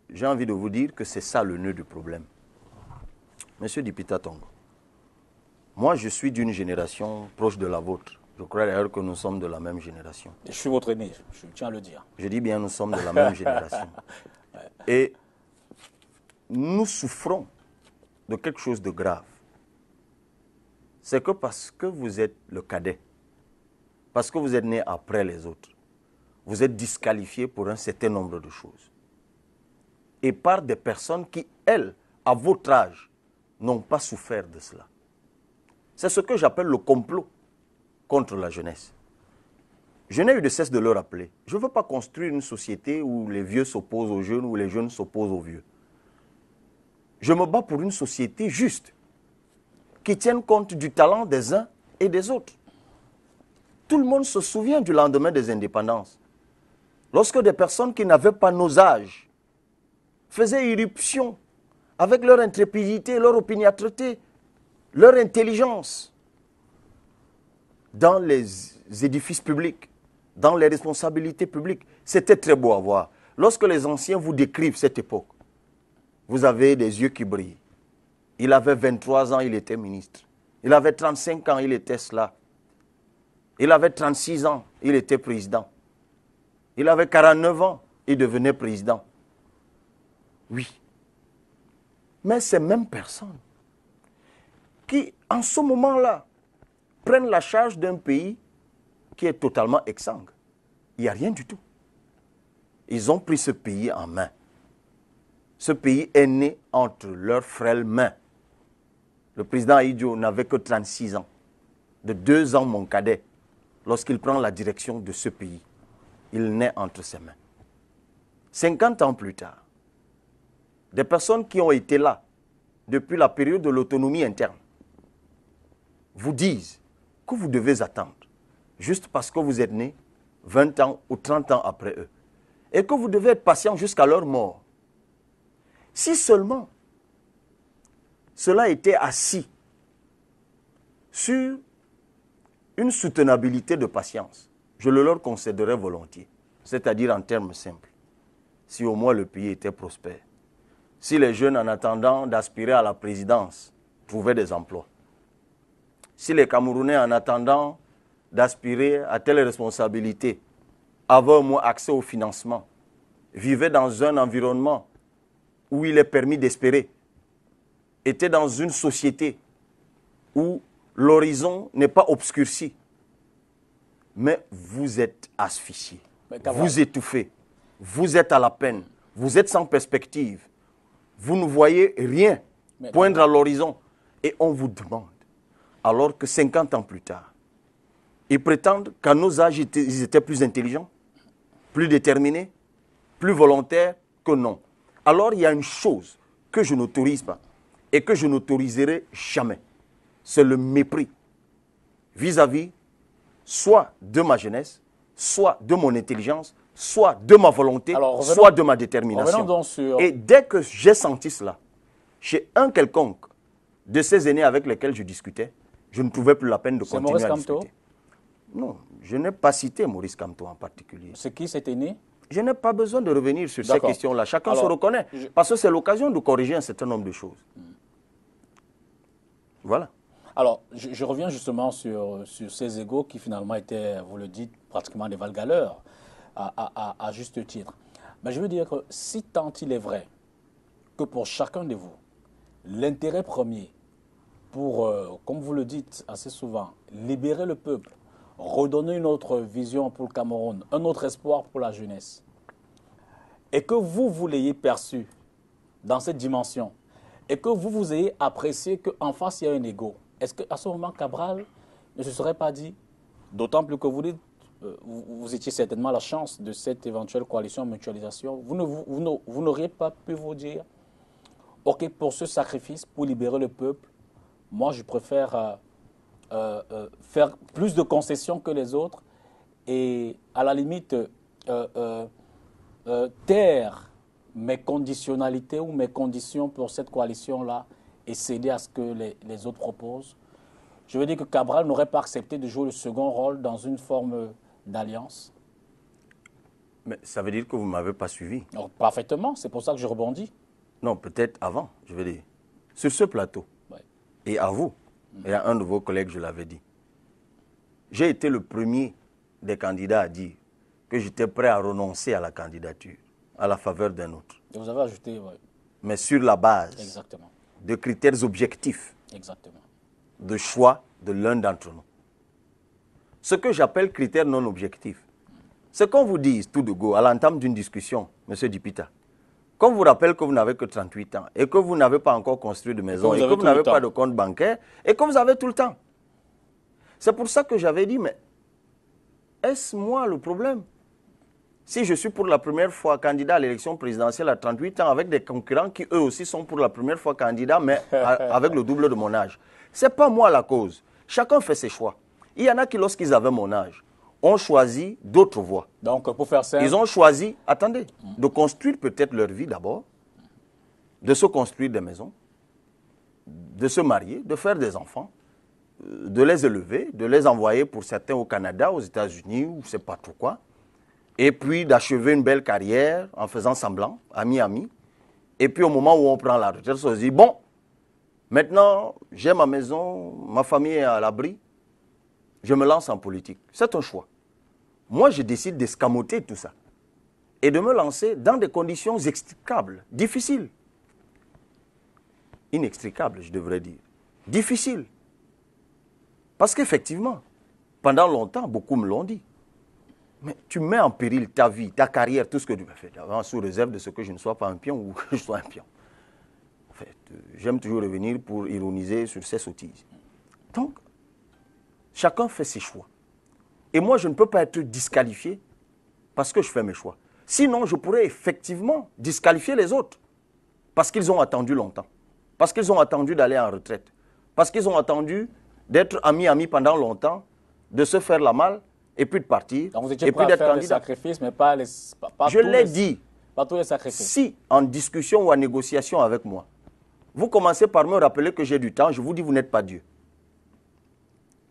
j'ai envie de vous dire que c'est ça le nœud du problème. Monsieur Dipita Tongo, moi je suis d'une génération proche de la vôtre. Je crois d'ailleurs que nous sommes de la même génération. Je suis votre aîné, je tiens à le dire. Je dis bien nous sommes de la même génération. Et nous souffrons de quelque chose de grave. C'est que parce que vous êtes le cadet, parce que vous êtes né après les autres, vous êtes disqualifié pour un certain nombre de choses. Et par des personnes qui, elles, à votre âge, n'ont pas souffert de cela. C'est ce que j'appelle le complot contre la jeunesse. Je n'ai eu de cesse de le rappeler. Je ne veux pas construire une société où les vieux s'opposent aux jeunes, où les jeunes s'opposent aux vieux. Je me bats pour une société juste, qui tienne compte du talent des uns et des autres. Tout le monde se souvient du lendemain des indépendances. Lorsque des personnes qui n'avaient pas nos âges faisaient irruption avec leur intrépidité, leur opiniâtreté, leur intelligence dans les édifices publics, dans les responsabilités publiques. C'était très beau à voir. Lorsque les anciens vous décrivent cette époque, vous avez des yeux qui brillent. Il avait 23 ans, il était ministre. Il avait 35 ans, il était cela. Il avait 36 ans, il était président. Il avait 49 ans, il devenait président. Oui. Mais ces mêmes personnes qui, en ce moment-là, prennent la charge d'un pays qui est totalement exsangue. Il n'y a rien du tout. Ils ont pris ce pays en main. Ce pays est né entre leurs frêles mains. Le président Ahidjo n'avait que 36 ans. De 2 ans, mon cadet, lorsqu'il prend la direction de ce pays, il naît entre ses mains. 50 ans plus tard, des personnes qui ont été là depuis la période de l'autonomie interne vous disent que vous devez attendre juste parce que vous êtes né 20 ans ou 30 ans après eux et que vous devez être patient jusqu'à leur mort. Si seulement cela était assis sur une soutenabilité de patience, je le leur concéderais volontiers, c'est-à-dire en termes simples, si au moins le pays était prospère, si les jeunes en attendant d'aspirer à la présidence trouvaient des emplois, si les Camerounais en attendant d'aspirer à telle responsabilité avaient au moins accès au financement, vivaient dans un environnement où il est permis d'espérer, étaient dans une société où l'horizon n'est pas obscurci, mais vous êtes asphyxiés, vous étouffez, vous êtes à la peine, vous êtes sans perspective, vous ne voyez rien poindre à l'horizon et on vous demande, alors que 50 ans plus tard, ils prétendent qu'à nos âges, ils étaient plus intelligents, plus déterminés, plus volontaires que non. Alors il y a une chose que je n'autorise pas et que je n'autoriserai jamais, c'est le mépris vis-à-vis soit de ma jeunesse, soit de mon intelligence, soit de ma volonté, soit de ma détermination. Et dès que j'ai senti cela, chez un quelconque de ces aînés avec lesquels je discutais, je ne trouvais plus la peine de continuer à discuter. Non, je n'ai pas cité Maurice Kamto en particulier. C'est qui cet aîné? Je n'ai pas besoin de revenir sur ces questions-là. Chacun se reconnaît. Parce que c'est l'occasion de corriger un certain nombre de choses. Voilà. Alors, je reviens justement sur ces égos qui finalement étaient, vous le dites, pratiquement des valgaleurs, à juste titre. Mais je veux dire que si tant il est vrai que pour chacun de vous, l'intérêt premier pour, comme vous le dites assez souvent, libérer le peuple, redonner une autre vision pour le Cameroun, un autre espoir pour la jeunesse, et que vous l'ayez perçu dans cette dimension, et que vous ayez apprécié qu'en face, il y a un ego, est-ce qu'à ce moment, Cabral ne se serait pas dit, d'autant plus que vous dites, vous étiez certainement à la chance de cette éventuelle coalition mutualisation, vous n'auriez pas pu vous dire, ok, pour ce sacrifice, pour libérer le peuple, moi je préfère faire plus de concessions que les autres et à la limite taire mes conditionnalités ou mes conditions pour cette coalition-là et céder à ce que les autres proposent. Je veux dire que Cabral n'aurait pas accepté de jouer le second rôle dans une forme d'alliance. Mais ça veut dire que vous ne m'avez pas suivi. Alors, parfaitement, c'est pour ça que je rebondis. Non, peut-être avant, je veux dire. Sur ce plateau, et à vous, et à un de vos collègues, je l'avais dit, j'ai été le premier des candidats à dire que j'étais prêt à renoncer à la candidature, à la faveur d'un autre. Et vous avez ajouté, oui. Mais sur la base Exactement. de critères objectifs Exactement. de choix de l'un d'entre nous. Ce que j'appelle critères non objectifs, c'est qu'on vous dise tout de go à l'entame d'une discussion, M. Dipita, qu'on vous rappelle que vous n'avez que 38 ans et que vous n'avez pas encore construit de maison et que vous n'avez pas de compte bancaire et que vous avez tout le temps. C'est pour ça que j'avais dit, mais est-ce moi le problème? Si je suis pour la première fois candidat à l'élection présidentielle à 38 ans avec des concurrents qui eux aussi sont pour la première fois candidats mais avec le double de mon âge, ce n'est pas moi la cause. Chacun fait ses choix. Il y en a qui, lorsqu'ils avaient mon âge, ont choisi d'autres voies. Donc, pour faire ça... Ils ont choisi, attendez, de construire peut-être leur vie d'abord, de se construire des maisons, de se marier, de faire des enfants, de les élever, de les envoyer pour certains au Canada, aux États-Unis, ou je ne sais pas trop quoi, et puis d'achever une belle carrière en faisant semblant, ami. Et puis au moment où on prend la retraite, on se dit, bon, maintenant j'ai ma maison, ma famille est à l'abri, je me lance en politique. C'est un choix. Moi, je décide d'escamoter tout ça et de me lancer dans des conditions extricables, difficiles. Inextricables, je devrais dire. difficile. Parce qu'effectivement, pendant longtemps, beaucoup me l'ont dit. Mais tu mets en péril ta vie, ta carrière, tout ce que tu as fait avant, sous réserve de ce que je ne sois pas un pion ou que je sois un pion. En fait, j'aime toujours revenir pour ironiser sur ces sottises. Donc, chacun fait ses choix. Et moi, je ne peux pas être disqualifié parce que je fais mes choix. Sinon, je pourrais effectivement disqualifier les autres parce qu'ils ont attendu longtemps, parce qu'ils ont attendu d'aller en retraite, parce qu'ils ont attendu d'être amis pendant longtemps, de se faire la malle et puis de partir. Donc vous étiez prêt à faire des sacrifices, mais pas je l'ai dit. Pas tous les sacrifices. Si, en discussion ou en négociation avec moi, vous commencez par me rappeler que j'ai du temps, je vous dis vous n'êtes pas Dieu.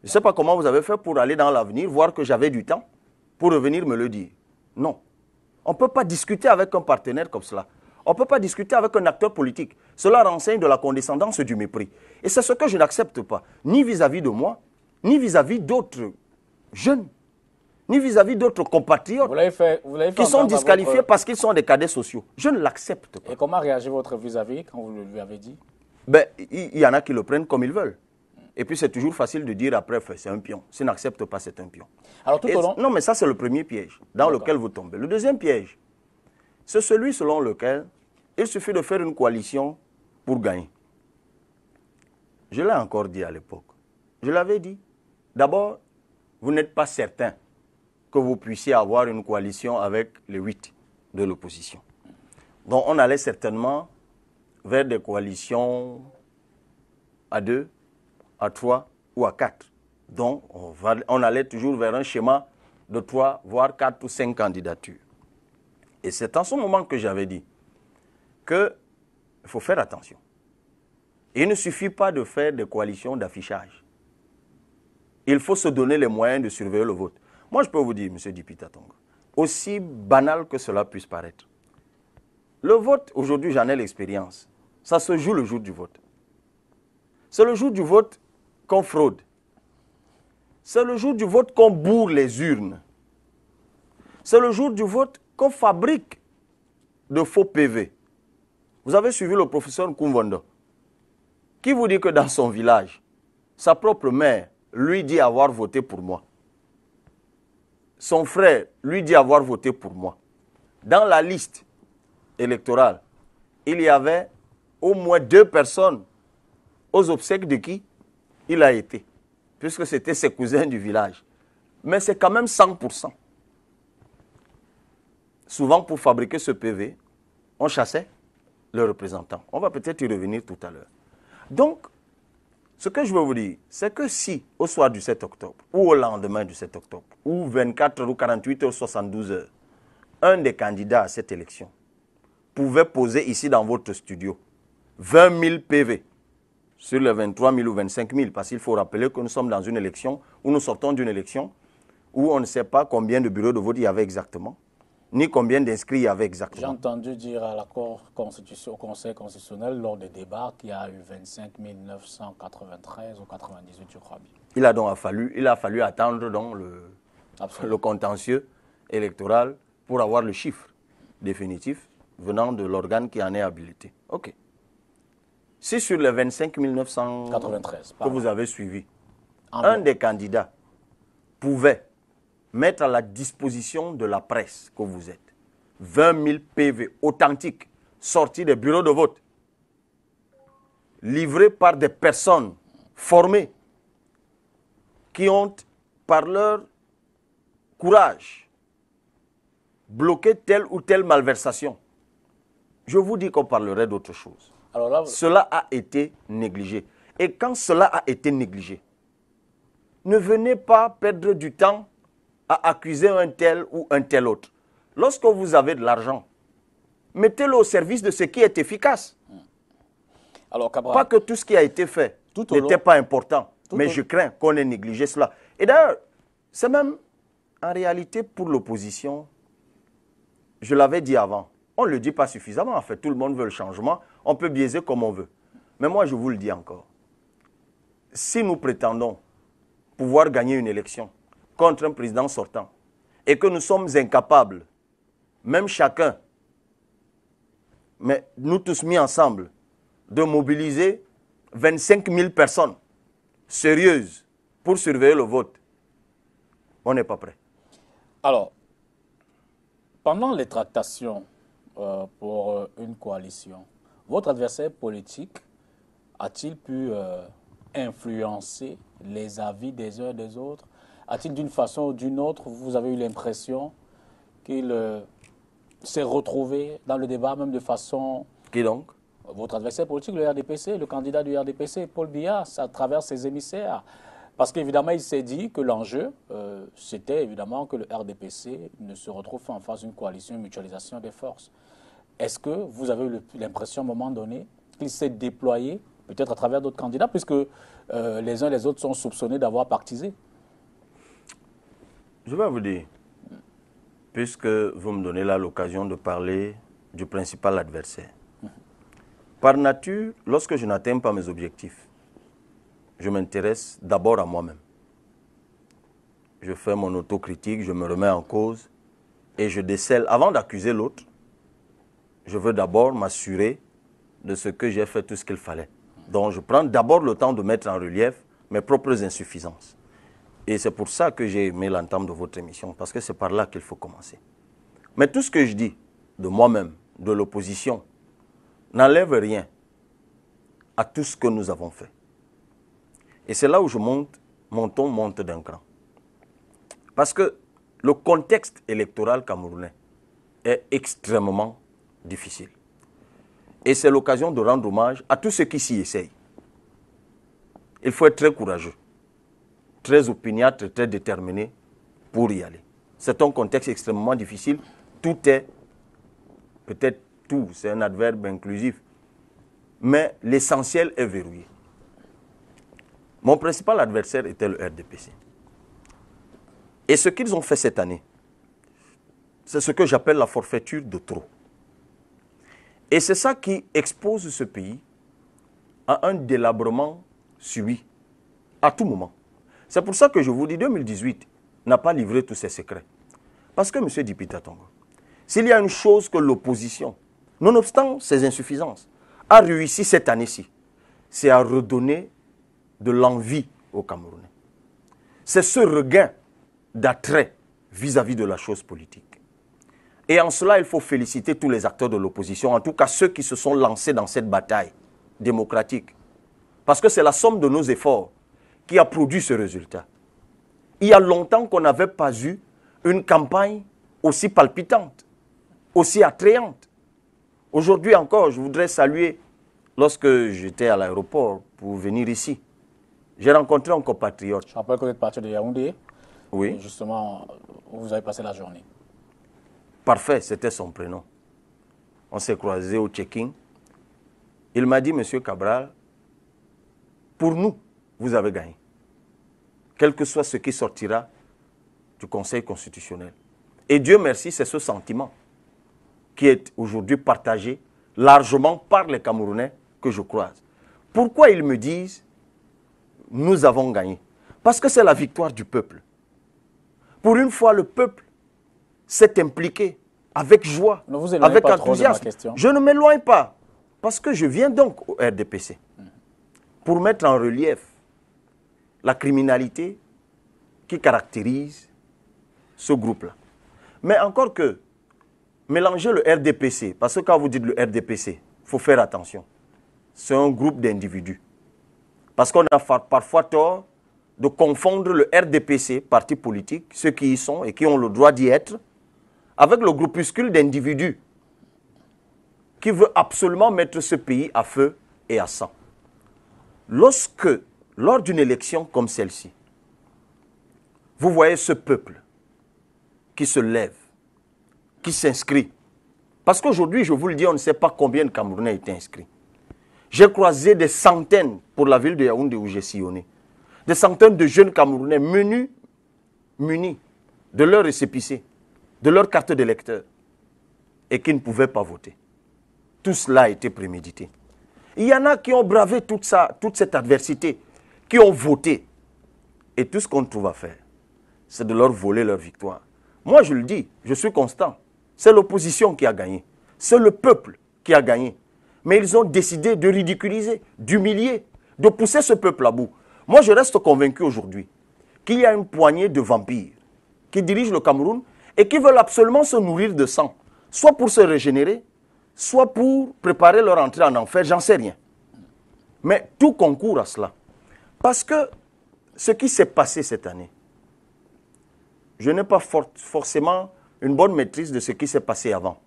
Je ne sais pas comment vous avez fait pour aller dans l'avenir, voir que j'avais du temps, pour revenir me le dire. Non. On ne peut pas discuter avec un partenaire comme cela. On ne peut pas discuter avec un acteur politique. Cela renseigne de la condescendance et du mépris. Et c'est ce que je n'accepte pas, ni vis-à-vis de moi, ni vis-à-vis d'autres jeunes, ni vis-à-vis d'autres compatriotes qui sont disqualifiés parce qu'ils sont des cadets sociaux. Je ne l'accepte pas. Et comment réagit votre vis-à-vis quand vous lui avez dit? Ben, il y en a qui le prennent comme ils veulent. Et puis c'est toujours facile de dire après, c'est un pion. S'il n'accepte pas, c'est un pion. Alors, tout au long... Non, mais ça c'est le premier piège dans lequel vous tombez. Le deuxième piège, c'est celui selon lequel il suffit de faire une coalition pour gagner. Je l'ai encore dit à l'époque. Je l'avais dit. D'abord, vous n'êtes pas certain que vous puissiez avoir une coalition avec les 8 de l'opposition. Donc on allait certainement vers des coalitions à 2, à 3 ou à 4. Donc on allait toujours vers un schéma de 3, voire 4 ou 5 candidatures. Et c'est en ce moment que j'avais dit qu'il faut faire attention. Il ne suffit pas de faire des coalitions d'affichage. Il faut se donner les moyens de surveiller le vote. Moi, je peux vous dire, M. Dipita Tonga, aussi banal que cela puisse paraître, le vote, aujourd'hui, j'en ai l'expérience. Ça se joue le jour du vote. C'est le jour du vote qu'on fraude. C'est le jour du vote qu'on bourre les urnes. C'est le jour du vote qu'on fabrique de faux PV. Vous avez suivi le professeur Kumvondo, qui vous dit que dans son village, sa propre mère lui dit avoir voté pour moi. Son frère lui dit avoir voté pour moi. Dans la liste électorale, il y avait au moins 2 personnes aux obsèques de qui il a été, puisque c'était ses cousins du village. Mais c'est quand même 100%. Souvent, pour fabriquer ce PV, on chassait le représentant. On va peut-être y revenir tout à l'heure. Donc, ce que je veux vous dire, c'est que si, au soir du 7 octobre, ou au lendemain du 7 octobre, ou 24 heures, ou 48 heures, 72 heures, un des candidats à cette élection pouvait poser ici dans votre studio 20 000 PV sur les 23 000 ou 25 000, parce qu'il faut rappeler que nous sommes dans une élection, où nous sortons d'une élection, où on ne sait pas combien de bureaux de vote il y avait exactement, ni combien d'inscrits il y avait exactement. J'ai entendu dire à l'accord au Conseil constitutionnel lors des débats qu'il y a eu 25 993 ou 98, je crois bien. Il a fallu attendre donc le contentieux électoral pour avoir le chiffre définitif venant de l'organe qui en est habilité. OK. Si sur les 25 993 que vous avez suivis, un des candidats pouvait mettre à la disposition de la presse que vous êtes 20 000 PV authentiques sortis des bureaux de vote, livrés par des personnes formées qui ont, par leur courage, bloqué telle ou telle malversation. Je vous dis qu'on parlerait d'autre chose. Alors là, cela a été négligé. Et quand cela a été négligé, ne venez pas perdre du temps à accuser un tel ou un tel autre. Lorsque vous avez de l'argent, mettez-le au service de ce qui est efficace. Alors, Cabral, pas que tout ce qui a été fait n'était pas important, mais je crains qu'on ait négligé cela. Et d'ailleurs, c'est même en réalité pour l'opposition, je l'avais dit avant, on ne le dit pas suffisamment, en fait, tout le monde veut le changement, on peut biaiser comme on veut. Mais moi, je vous le dis encore, si nous prétendons pouvoir gagner une élection contre un président sortant et que nous sommes incapables, même chacun, mais nous tous mis ensemble, de mobiliser 25 000 personnes sérieuses pour surveiller le vote. On n'est pas prêt. Alors, pendant les tractations pour une coalition, votre adversaire politique a-t-il pu influencer les avis des uns et des autres? A-t-il d'une façon ou d'une autre, vous avez eu l'impression qu'il s'est retrouvé dans le débat, même de façon... Qui donc? Votre adversaire politique, le RDPC, le candidat du RDPC, Paul Biya, à travers ses émissaires. Parce qu'évidemment, il s'est dit que l'enjeu, c'était évidemment que le RDPC ne se retrouve pas en face d'une coalition, une mutualisation des forces. Est-ce que vous avez eu l'impression à un moment donné qu'il s'est déployé, peut-être à travers d'autres candidats, puisque les uns et les autres sont soupçonnés d'avoir partisé? Je vais vous dire, puisque vous me donnez là l'occasion de parler du principal adversaire. Par nature, lorsque je n'atteins pas mes objectifs, je m'intéresse d'abord à moi-même. Je fais mon autocritique, je me remets en cause et je décèle, avant d'accuser l'autre, je veux d'abord m'assurer de ce que j'ai fait tout ce qu'il fallait. Donc je prends d'abord le temps de mettre en relief mes propres insuffisances. Et c'est pour ça que j'ai aimé l'entame de votre émission, parce que c'est par là qu'il faut commencer. Mais tout ce que je dis de moi-même, de l'opposition, n'enlève rien à tout ce que nous avons fait. Et c'est là où mon ton monte d'un cran. Parce que le contexte électoral camerounais est extrêmement difficile. Et c'est l'occasion de rendre hommage à tous ceux qui s'y essayent. Il faut être très courageux, très opiniâtre, très déterminé pour y aller. C'est un contexte extrêmement difficile. Tout est, peut-être tout, c'est un adverbe inclusif, mais l'essentiel est verrouillé. Mon principal adversaire était le RDPC. Et ce qu'ils ont fait cette année, c'est ce que j'appelle la forfaiture de trop. Et c'est ça qui expose ce pays à un délabrement subit à tout moment. C'est pour ça que je vous dis, 2018 n'a pas livré tous ses secrets. Parce que, M. Dipita Tongo, s'il y a une chose que l'opposition, nonobstant ses insuffisances, a réussi cette année-ci, c'est à redonner de l'envie aux Camerounais. C'est ce regain d'attrait vis-à-vis de la chose politique. Et en cela, il faut féliciter tous les acteurs de l'opposition, en tout cas ceux qui se sont lancés dans cette bataille démocratique. Parce que c'est la somme de nos efforts qui a produit ce résultat. Il y a longtemps qu'on n'avait pas eu une campagne aussi palpitante, aussi attrayante. Aujourd'hui encore, je voudrais saluer, lorsque j'étais à l'aéroport pour venir ici, j'ai rencontré un compatriote. Je rappelle que vous êtes parti de Yaoundé. Oui. Et justement, vous avez passé la journée. Parfait, c'était son prénom. On s'est croisés au check-in. Il m'a dit, Monsieur Cabral, pour nous, vous avez gagné. Quel que soit ce qui sortira du Conseil constitutionnel. Et Dieu merci, c'est ce sentiment qui est aujourd'hui partagé largement par les Camerounais que je croise. Pourquoi ils me disent, nous avons gagné? Parce que c'est la victoire du peuple. Pour une fois, le peuple s'est impliqué avec joie, avec enthousiasme. Je ne m'éloigne pas, parce que je viens donc au RDPC pour mettre en relief la criminalité qui caractérise ce groupe-là. Mais encore que, mélanger le RDPC, parce que quand vous dites le RDPC, il faut faire attention. C'est un groupe d'individus. Parce qu'on a parfois tort de confondre le RDPC, parti politique, ceux qui y sont et qui ont le droit d'y être, avec le groupuscule d'individus qui veut absolument mettre ce pays à feu et à sang. Lors d'une élection comme celle-ci, vous voyez ce peuple qui se lève, qui s'inscrit. Parce qu'aujourd'hui, je vous le dis, on ne sait pas combien de Camerounais étaient inscrits. J'ai croisé des centaines pour la ville de Yaoundé où j'ai sillonné. Des centaines de jeunes Camerounais munis de leur récépissé, de leur carte d'électeur, et qui ne pouvaient pas voter. Tout cela a été prémédité. Il y en a qui ont bravé toute cette adversité, qui ont voté. Et tout ce qu'on trouve à faire, c'est de leur voler leur victoire. Moi, je le dis, je suis constant. C'est l'opposition qui a gagné. C'est le peuple qui a gagné. Mais ils ont décidé de ridiculiser, d'humilier, de pousser ce peuple à bout. Moi, je reste convaincu aujourd'hui qu'il y a une poignée de vampires qui dirigent le Cameroun et qui veulent absolument se nourrir de sang, soit pour se régénérer, soit pour préparer leur entrée en enfer, j'en sais rien. Mais tout concourt à cela. Parce que ce qui s'est passé cette année, je n'ai pas forcément une bonne maîtrise de ce qui s'est passé avant.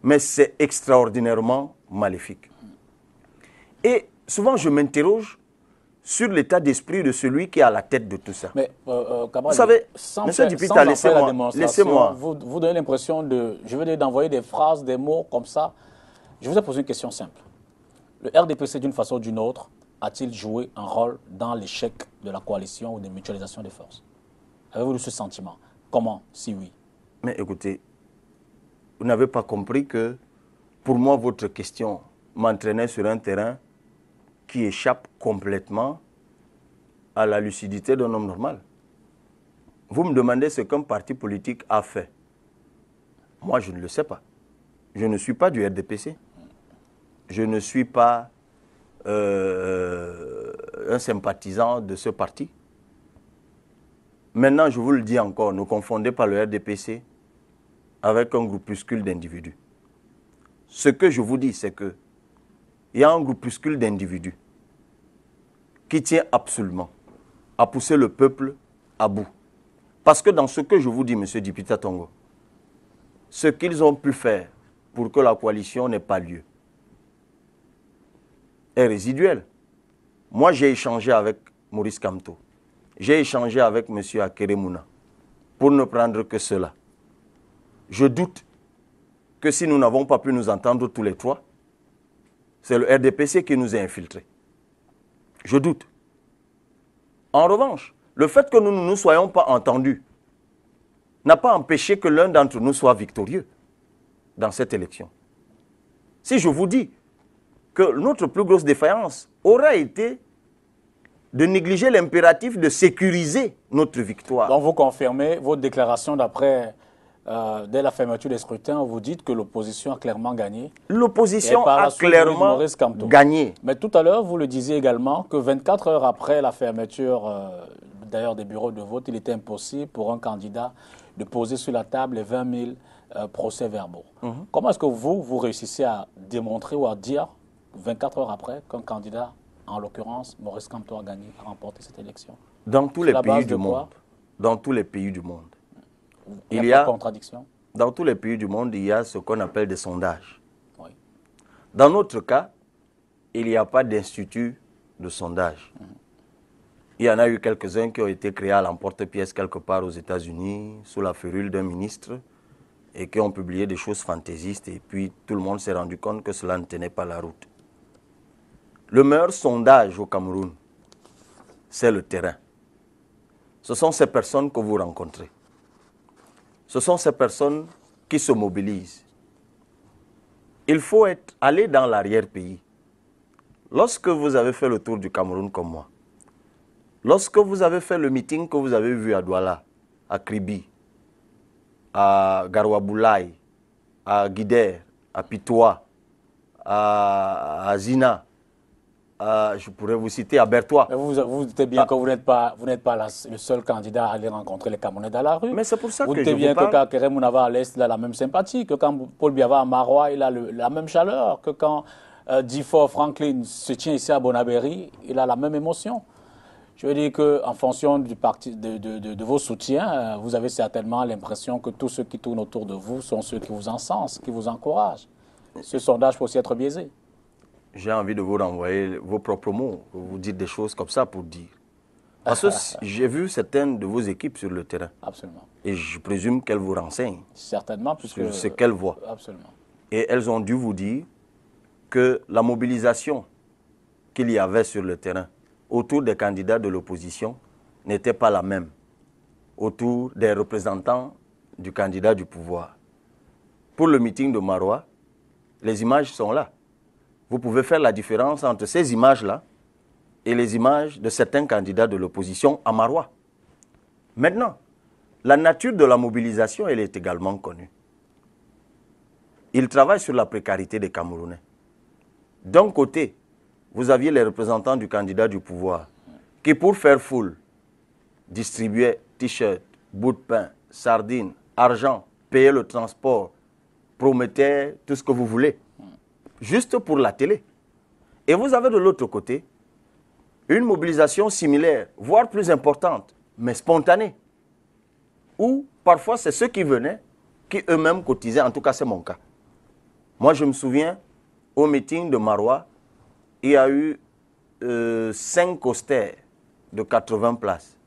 Mais c'est extraordinairement maléfique. Et souvent, je m'interroge sur l'état d'esprit de celui qui est à la tête de tout ça. Mais, vous savez, M. Dipita, laissez-moi. Vous donnez l'impression de, je veux dire, d'envoyer des phrases, des mots comme ça. Je vous ai posé une question simple. Le RDPC, d'une façon ou d'une autre, a-t-il joué un rôle dans l'échec de la coalition ou de mutualisation des forces? Avez-vous ce sentiment? Comment, si oui? Mais écoutez, vous n'avez pas compris que, pour moi, votre question m'entraînait sur un terrain qui échappe complètement à la lucidité d'un homme normal. Vous me demandez ce qu'un parti politique a fait. Moi, je ne le sais pas. Je ne suis pas du RDPC. Je ne suis pas un sympathisant de ce parti. Maintenant, je vous le dis encore, ne confondez pas le RDPC avec un groupuscule d'individus. Ce que je vous dis, c'est que il y a un groupuscule d'individus qui tient absolument à pousser le peuple à bout. Parce que dans ce que je vous dis, M. Dipita Tongo, ce qu'ils ont pu faire pour que la coalition n'ait pas lieu est résiduel. Moi, j'ai échangé avec Maurice Kamto. J'ai échangé avec M. Akeremouna, pour ne prendre que cela. Je doute que si nous n'avons pas pu nous entendre tous les trois, c'est le RDPC qui nous a infiltrés. Je doute. En revanche, le fait que nous ne nous soyons pas entendus n'a pas empêché que l'un d'entre nous soit victorieux dans cette élection. Si je vous dis que notre plus grosse défaillance aura été de négliger l'impératif de sécuriser notre victoire. Donc vous confirmez votre déclaration d'après, dès la fermeture des scrutins, vous dites que l'opposition a clairement gagné. L'opposition a clairement gagné. Mais tout à l'heure, vous le disiez également que 24 heures après la fermeture d'ailleurs des bureaux de vote, il était impossible pour un candidat de poser sur la table les 20 000 procès-verbaux. Comment est-ce que vous réussissez à démontrer ou à dire, 24 heures après, qu'un candidat, en l'occurrence, Maurice Kamto a gagné, a remporté cette élection? Dans tous les pays du monde. Dans tous les pays du monde. Il y a pas de contradiction. Dans tous les pays du monde, il y a ce qu'on appelle des sondages. Oui. Dans notre cas, il n'y a pas d'institut de sondage. Il y en a eu quelques-uns qui ont été créés à l'emporte-pièce quelque part aux États-Unis, sous la férule d'un ministre, et qui ont publié des choses fantaisistes, et puis tout le monde s'est rendu compte que cela ne tenait pas la route. Le meilleur sondage au Cameroun, c'est le terrain. Ce sont ces personnes que vous rencontrez. Ce sont ces personnes qui se mobilisent. Il faut aller dans l'arrière-pays. Lorsque vous avez fait le tour du Cameroun comme moi, lorsque vous avez fait le meeting que vous avez vu à Douala, à Kribi, à Garouaboulaye, à Guider, à Pitois, à Zina, je pourrais vous citer à Bertois. Mais vous dites bien que vous n'êtes pas le seul candidat à aller rencontrer les Camerounais dans la rue. Mais c'est pour ça vous que dites je bien vous parle. que quand Kerem Mounava à l'Est, il a la même sympathie, que quand Paul Biava à Marois, il a la même chaleur, que quand Difford Franklin se tient ici à Bonabéry, il a la même émotion. Je veux dire qu'en fonction du parti, de vos soutiens, vous avez certainement l'impression que tous ceux qui tournent autour de vous sont ceux qui vous encensent, qui vous encouragent. Ce sondage peut aussi être biaisé. J'ai envie de vous renvoyer vos propres mots. Vous dites des choses comme ça pour dire. Parce que j'ai vu certaines de vos équipes sur le terrain. Absolument. Et je présume qu'elles vous renseignent. Certainement, puisque... Sur ce qu'elles voient. Absolument. Et elles ont dû vous dire que la mobilisation qu'il y avait sur le terrain autour des candidats de l'opposition n'était pas la même autour des représentants du candidat du pouvoir. Pour le meeting de Marois, les images sont là. Vous pouvez faire la différence entre ces images-là et les images de certains candidats de l'opposition à Marois. Maintenant, la nature de la mobilisation, elle est également connue. Ils travaillent sur la précarité des Camerounais. D'un côté, vous aviez les représentants du candidat du pouvoir qui, pour faire foule, distribuaient t-shirts, bouts de pain, sardines, argent, payaient le transport, promettaient tout ce que vous voulez, juste pour la télé. Et vous avez de l'autre côté une mobilisation similaire, voire plus importante, mais spontanée, où parfois c'est ceux qui venaient qui eux-mêmes cotisaient, en tout cas c'est mon cas. Moi je me souviens, au meeting de Marois, il y a eu 5 austères de 80 places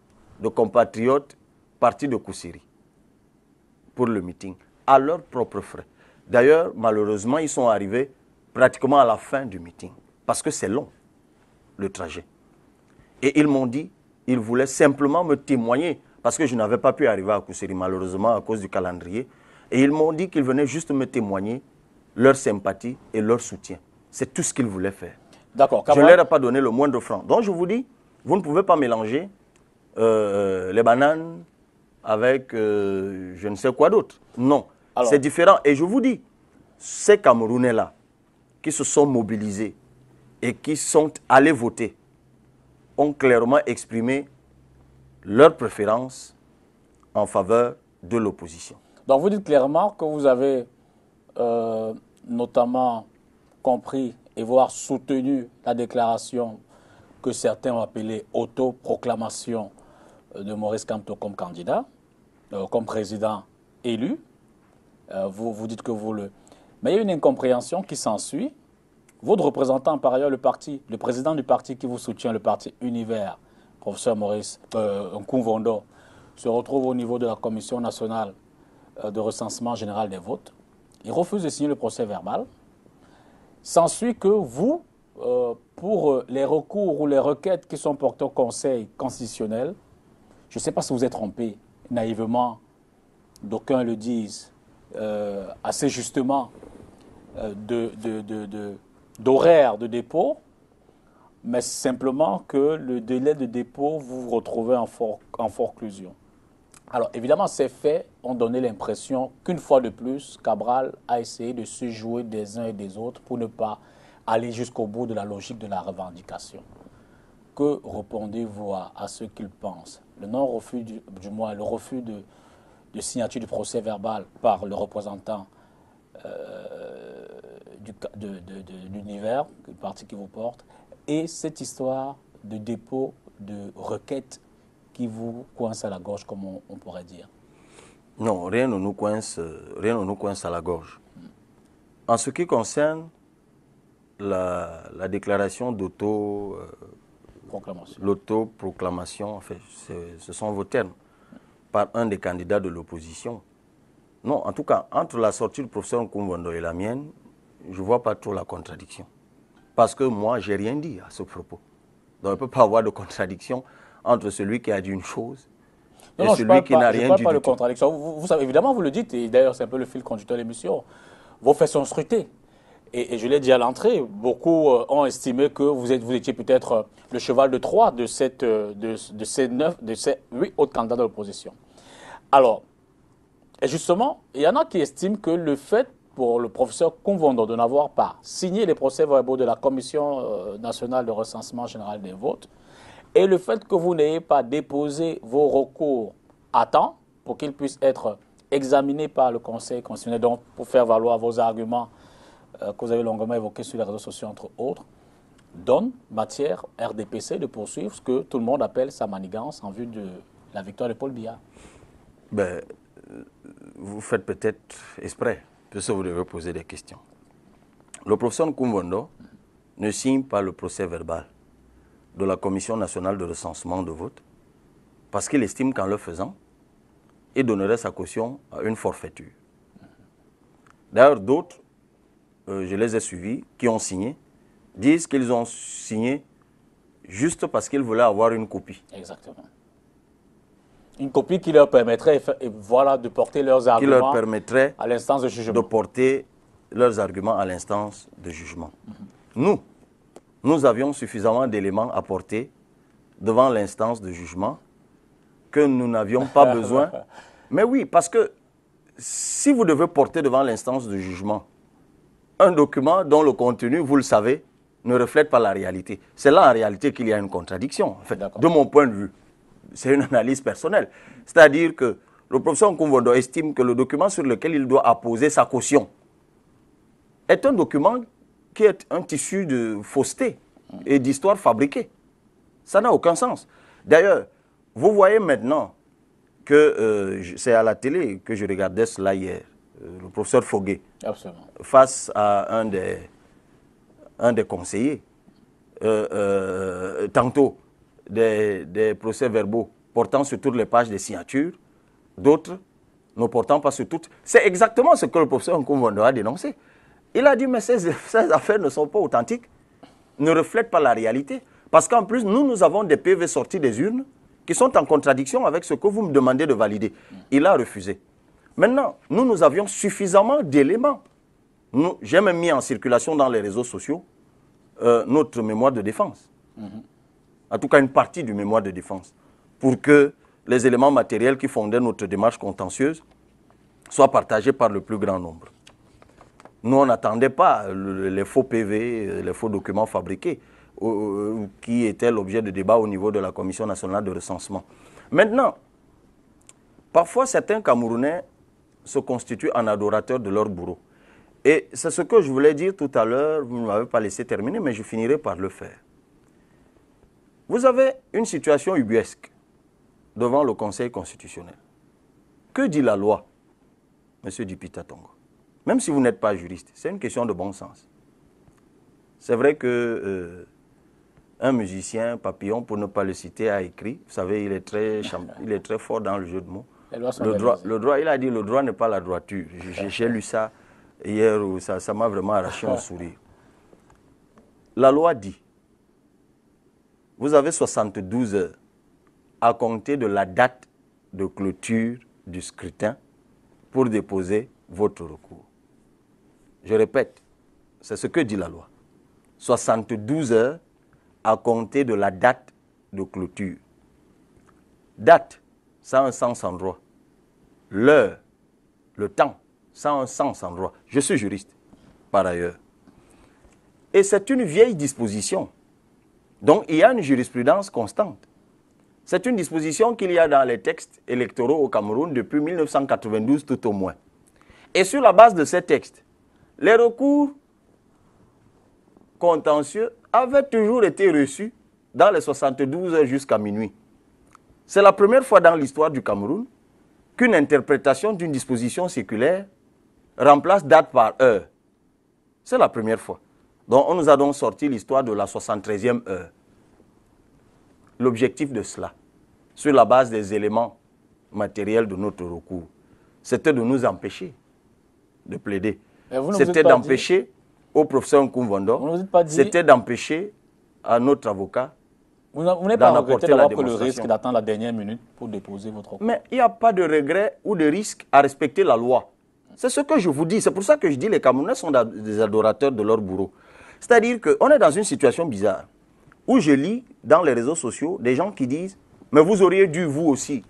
de compatriotes partis de Koussiri pour le meeting, à leurs propres frais. D'ailleurs, malheureusement, ils sont arrivés pratiquement à la fin du meeting, parce que c'est long, le trajet. Et ils m'ont dit, ils voulaient simplement me témoigner, parce que je n'avais pas pu arriver à Koussiri, malheureusement, à cause du calendrier. Et ils m'ont dit qu'ils venaient juste me témoigner leur sympathie et leur soutien. C'est tout ce qu'ils voulaient faire. D'accord. Je ne leur ai pas donné le moindre franc. Donc je vous dis, vous ne pouvez pas mélanger les bananes avec je ne sais quoi d'autre. Non, c'est différent. Et je vous dis, ces Camerounais-là, qui se sont mobilisés et qui sont allés voter, ont clairement exprimé leur préférence en faveur de l'opposition. Donc vous dites clairement que vous avez notamment compris et voire soutenu la déclaration que certains ont appelée autoproclamation de Maurice Kamto comme candidat, comme président élu. Vous dites que vous le... Mais il y a une incompréhension qui s'ensuit. Votre représentant, par ailleurs, le président du parti qui vous soutient, le parti Univers, professeur Maurice Nkoumvondo, se retrouve au niveau de la Commission nationale de recensement général des votes. Il refuse de signer le procès verbal. S'ensuit que vous, pour les recours ou les requêtes qui sont portées au Conseil constitutionnel, je ne sais pas si vous êtes trompé, naïvement, d'aucuns le disent, assez justement, d'horaire de dépôt, mais simplement que le délai de dépôt, vous vous retrouvez en forclusion. Alors, évidemment, ces faits ont donné l'impression qu'une fois de plus, Cabral a essayé de se jouer des uns et des autres pour ne pas aller jusqu'au bout de la logique de la revendication. Que répondez-vous à ce qu'il pense? Le non-refus, du moins le refus de signature du procès verbal par le représentant de l'Univers, le parti qui vous porte, et cette histoire de dépôt de requête qui vous coince à la gorge, comme on pourrait dire? Non, rien ne nous coince à la gorge. En ce qui concerne la déclaration l'autoproclamation, en fait, ce sont vos termes, par un des candidats de l'opposition. Non, en tout cas, entre la sortie du professeur Nkoumvondo et la mienne, je ne vois pas trop la contradiction. Parce que moi, je n'ai rien dit à ce propos. Donc, il ne peut pas avoir de contradiction entre celui qui a dit une chose et celui qui n'a rien dit du tout. Je ne parle pas de contradiction. Vous savez, évidemment, vous le dites, et d'ailleurs, c'est un peu le fil conducteur de l'émission. Vos faits sont scrutés. Et je l'ai dit à l'entrée, beaucoup ont estimé que vous étiez peut-être le cheval de Troie de ces 8 autres candidats de l'opposition. Alors, et justement, il y en a qui estiment que le fait pour le professeur Nkoumvondo de n'avoir pas signé les procès-verbaux de la Commission nationale de recensement général des votes et le fait que vous n'ayez pas déposé vos recours à temps pour qu'ils puissent être examinés par le Conseil constitutionnel, donc pour faire valoir vos arguments que vous avez longuement évoqués sur les réseaux sociaux, entre autres, donne matière RDPC de poursuivre ce que tout le monde appelle sa manigance en vue de la victoire de Paul Biya. Ben, vous faites peut-être exprès, parce que vous devez poser des questions. Le professeur Nkoumvondo ne signe pas le procès verbal de la Commission nationale de recensement de vote parce qu'il estime qu'en le faisant, il donnerait sa caution à une forfaiture. D'ailleurs, d'autres, je les ai suivis, qui ont signé, disent qu'ils ont signé juste parce qu'ils voulaient avoir une copie. Exactement. Une copie qui leur permettrait voilà, de porter leurs arguments qui leur permettrait à l'instance de jugement. De porter leurs arguments à l'instance de jugement. Nous avions suffisamment d'éléments à porter devant l'instance de jugement que nous n'avions pas besoin. Mais oui, parce que si vous devez porter devant l'instance de jugement un document dont le contenu, vous le savez, ne reflètent pas la réalité. C'est là en réalité qu'il y a une contradiction. En fait, de mon point de vue, c'est une analyse personnelle. C'est-à-dire que le professeur Nkumvondo estime que le document sur lequel il doit apposer sa caution est un document qui est un tissu de fausseté et d'histoire fabriquée. Ça n'a aucun sens. D'ailleurs, vous voyez maintenant que c'est à la télé que je regardais cela hier, le professeur Foguet, face à un des conseillers, tantôt des procès-verbaux portant sur toutes les pages des signatures, d'autres ne portant pas sur toutes. C'est exactement ce que le professeur Nkumvondo a dénoncé. Il a dit, mais ces affaires ne sont pas authentiques, ne reflètent pas la réalité. Parce qu'en plus, nous avons des PV sortis des urnes qui sont en contradiction avec ce que vous me demandez de valider. Il a refusé. Maintenant, nous avions suffisamment d'éléments. J'ai même mis en circulation dans les réseaux sociaux notre mémoire de défense. En tout cas, une partie du mémoire de défense. Pour que les éléments matériels qui fondaient notre démarche contentieuse soient partagés par le plus grand nombre. Nous, on n'attendait pas les faux PV, les faux documents fabriqués qui étaient l'objet de débat au niveau de la Commission nationale de recensement. Maintenant, parfois certains Camerounais se constituent en adorateurs de leur bourreau. Et c'est ce que je voulais dire tout à l'heure, vous ne m'avez pas laissé terminer, mais je finirai par le faire. Vous avez une situation ubuesque devant le Conseil constitutionnel. Que dit la loi, M. Dipita Tongo? Même si vous n'êtes pas juriste, c'est une question de bon sens. C'est vrai que un musicien, Papillon, pour ne pas le citer, a écrit, vous savez, il est très fort dans le jeu de mots. Le droit, il a dit, le droit n'est pas la droiture. J'ai lu ça hier, où ça m'a vraiment arraché un sourire. La loi dit, vous avez 72 heures à compter de la date de clôture du scrutin pour déposer votre recours. Je répète, c'est ce que dit la loi. 72 heures à compter de la date de clôture. Date, ça a un sens en droit. L'heure, le temps, ça a un sens en droit. Je suis juriste, par ailleurs. Et c'est une vieille disposition. Donc, il y a une jurisprudence constante. C'est une disposition qu'il y a dans les textes électoraux au Cameroun depuis 1992 tout au moins. Et sur la base de ces textes, les recours contentieux avaient toujours été reçus dans les 72 heures jusqu'à minuit. C'est la première fois dans l'histoire du Cameroun qu'une interprétation d'une disposition séculaire remplace date par heure. C'est la première fois. Donc on nous a donc sorti l'histoire de la 73e heure. L'objectif de cela, sur la base des éléments matériels de notre recours, c'était de nous empêcher de plaider. C'était d'empêcher au professeur Nkumvondo, c'était d'empêcher à notre avocat. Vous n'avez pas regretté d'avoir pris le risque d'attendre la dernière minute pour déposer votre recours? Mais il n'y a pas de regret ou de risque à respecter la loi. C'est ce que je vous dis. C'est pour ça que je dis que les Camerounais sont des adorateurs de leur bourreau. C'est-à-dire qu'on est dans une situation bizarre où je lis dans les réseaux sociaux des gens qui disent « Mais vous auriez dû, vous aussi,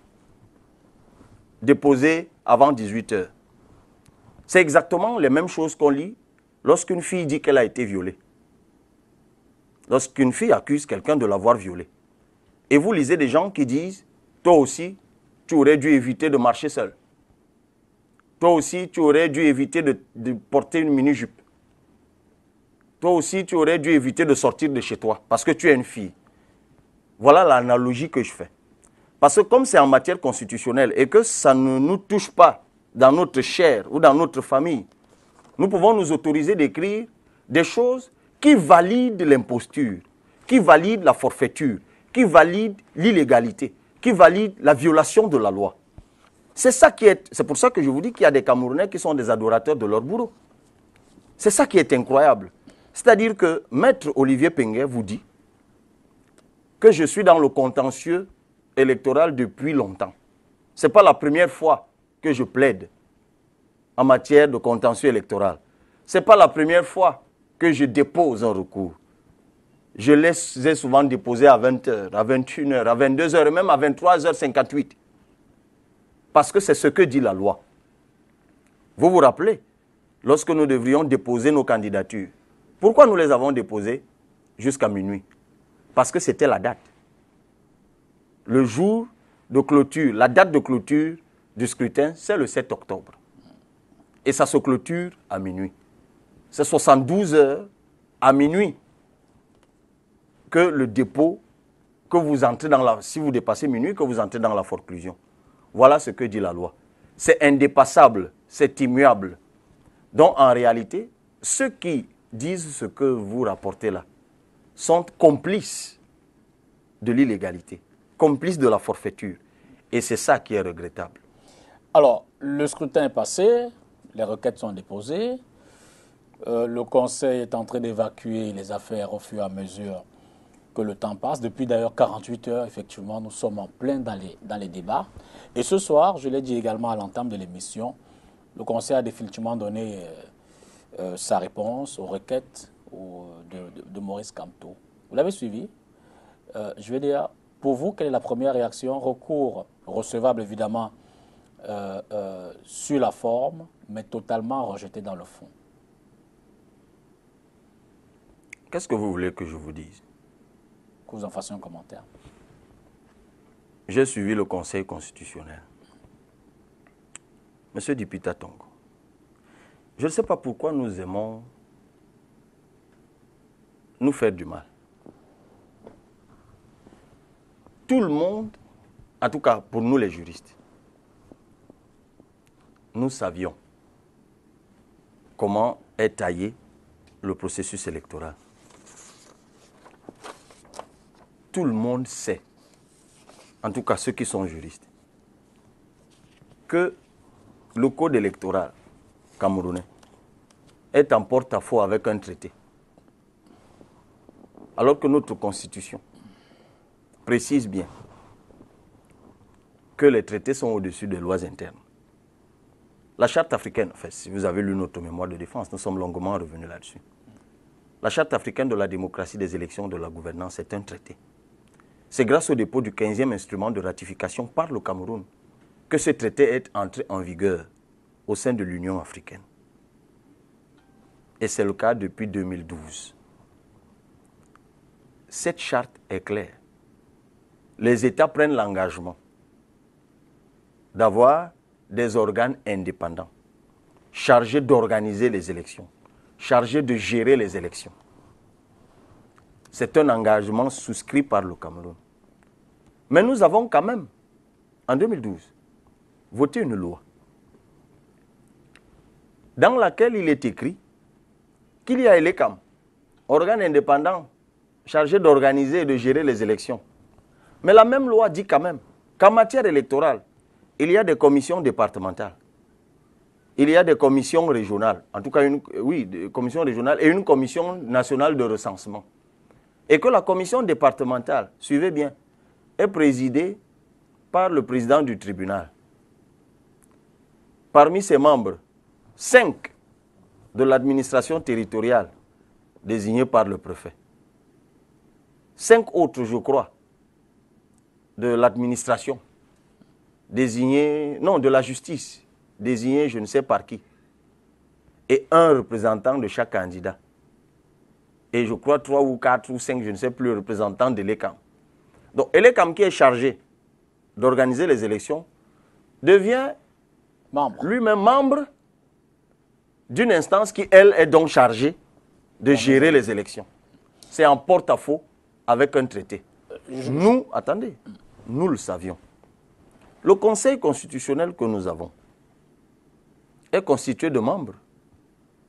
déposer avant 18 heures. » C'est exactement les mêmes choses qu'on lit lorsqu'une fille dit qu'elle a été violée. Lorsqu'une fille accuse quelqu'un de l'avoir violée. Et vous lisez des gens qui disent « Toi aussi, tu aurais dû éviter de marcher seul. Toi aussi, tu aurais dû éviter de porter une mini-jupe. Toi aussi, tu aurais dû éviter de sortir de chez toi parce que tu es une fille. » Voilà l'analogie que je fais. Parce que comme c'est en matière constitutionnelle et que ça ne nous touche pas dans notre chair ou dans notre famille, nous pouvons nous autoriser d'écrire des choses qui valident l'imposture, qui valident la forfaiture, qui valident l'illégalité, qui valident la violation de la loi. C'est pour ça que je vous dis qu'il y a des Camerounais qui sont des adorateurs de leur bourreau. C'est ça qui est incroyable. C'est-à-dire que Maître Olivier Penguet vous dit que je suis dans le contentieux électoral depuis longtemps. Ce n'est pas la première fois que je plaide en matière de contentieux électoral. Ce n'est pas la première fois que je dépose un recours. Je les ai souvent déposés à 20h, à 21h, à 22h et même à 23h58. Parce que c'est ce que dit la loi. Vous vous rappelez, lorsque nous devrions déposer nos candidatures, pourquoi nous les avons déposées? jusqu'à minuit. Parce que c'était la date. Le jour de clôture, la date de clôture du scrutin, c'est le 7 octobre. Et ça se clôture à minuit. C'est 72 heures à minuit que le dépôt, que vous entrez dans la... Si vous dépassez minuit, que vous entrez dans la forclusion. Voilà ce que dit la loi. C'est indépassable, c'est immuable. Donc en réalité, ceux qui disent ce que vous rapportez là sont complices de l'illégalité, complices de la forfaiture. Et c'est ça qui est regrettable. Alors, le scrutin est passé, les requêtes sont déposées, le Conseil est en train d'évacuer les affaires au fur et à mesure que le temps passe. Depuis d'ailleurs 48 heures, effectivement, nous sommes en plein dans les débats. Et ce soir, je l'ai dit également à l'entame de l'émission, le Conseil a définitivement donné sa réponse aux requêtes de Maurice Kamto. Vous l'avez suivi. Je vais dire, pour vous, quelle est la première réaction? Recours recevable, évidemment, sur la forme, mais totalement rejeté dans le fond. Qu'est-ce que vous voulez que je vous dise? Que vous en fassiez un commentaire. J'ai suivi le Conseil constitutionnel. Monsieur Dipita Tongo, je ne sais pas pourquoi nous aimons nous faire du mal. Tout le monde, en tout cas pour nous les juristes, nous savions comment est taillé le processus électoral. Tout le monde sait, en tout cas ceux qui sont juristes, que le code électoral camerounais est en porte-à-faux avec un traité. Alors que notre constitution précise bien que les traités sont au-dessus des lois internes. La charte africaine, enfin, si vous avez lu notre mémoire de défense, nous sommes longuement revenus là-dessus. La charte africaine de la démocratie, des élections, de la gouvernance est un traité. C'est grâce au dépôt du 15e instrument de ratification par le Cameroun que ce traité est entré en vigueur au sein de l'Union africaine. Et c'est le cas depuis 2012. Cette charte est claire. Les États prennent l'engagement d'avoir des organes indépendants, chargés d'organiser les élections, chargés de gérer les élections. C'est un engagement souscrit par le Cameroun. Mais nous avons quand même, en 2012, voté une loi dans laquelle il est écrit qu'il y a l'ECAM, organe indépendant chargé d'organiser et de gérer les élections. Mais la même loi dit quand même qu'en matière électorale, il y a des commissions départementales, il y a des commissions régionales, en tout cas, des commissions régionales et une commission nationale de recensement. Et que la commission départementale, suivez bien, est présidée par le président du tribunal. Parmi ses membres, 5 de l'administration territoriale désignés par le préfet. 5 autres, je crois, de l'administration désignés, non, de la justice, désignés je ne sais par qui. Et un représentant de chaque candidat. Et je crois 3 ou 4 ou 5, je ne sais plus, représentants de l'ECAM. Donc, l'ECAM qui est chargé d'organiser les élections devient lui-même membre d'une instance qui, elle, est donc chargée de gérer les élections. C'est en porte-à-faux avec un traité. Nous, attendez, nous le savions. Le Conseil constitutionnel que nous avons est constitué de membres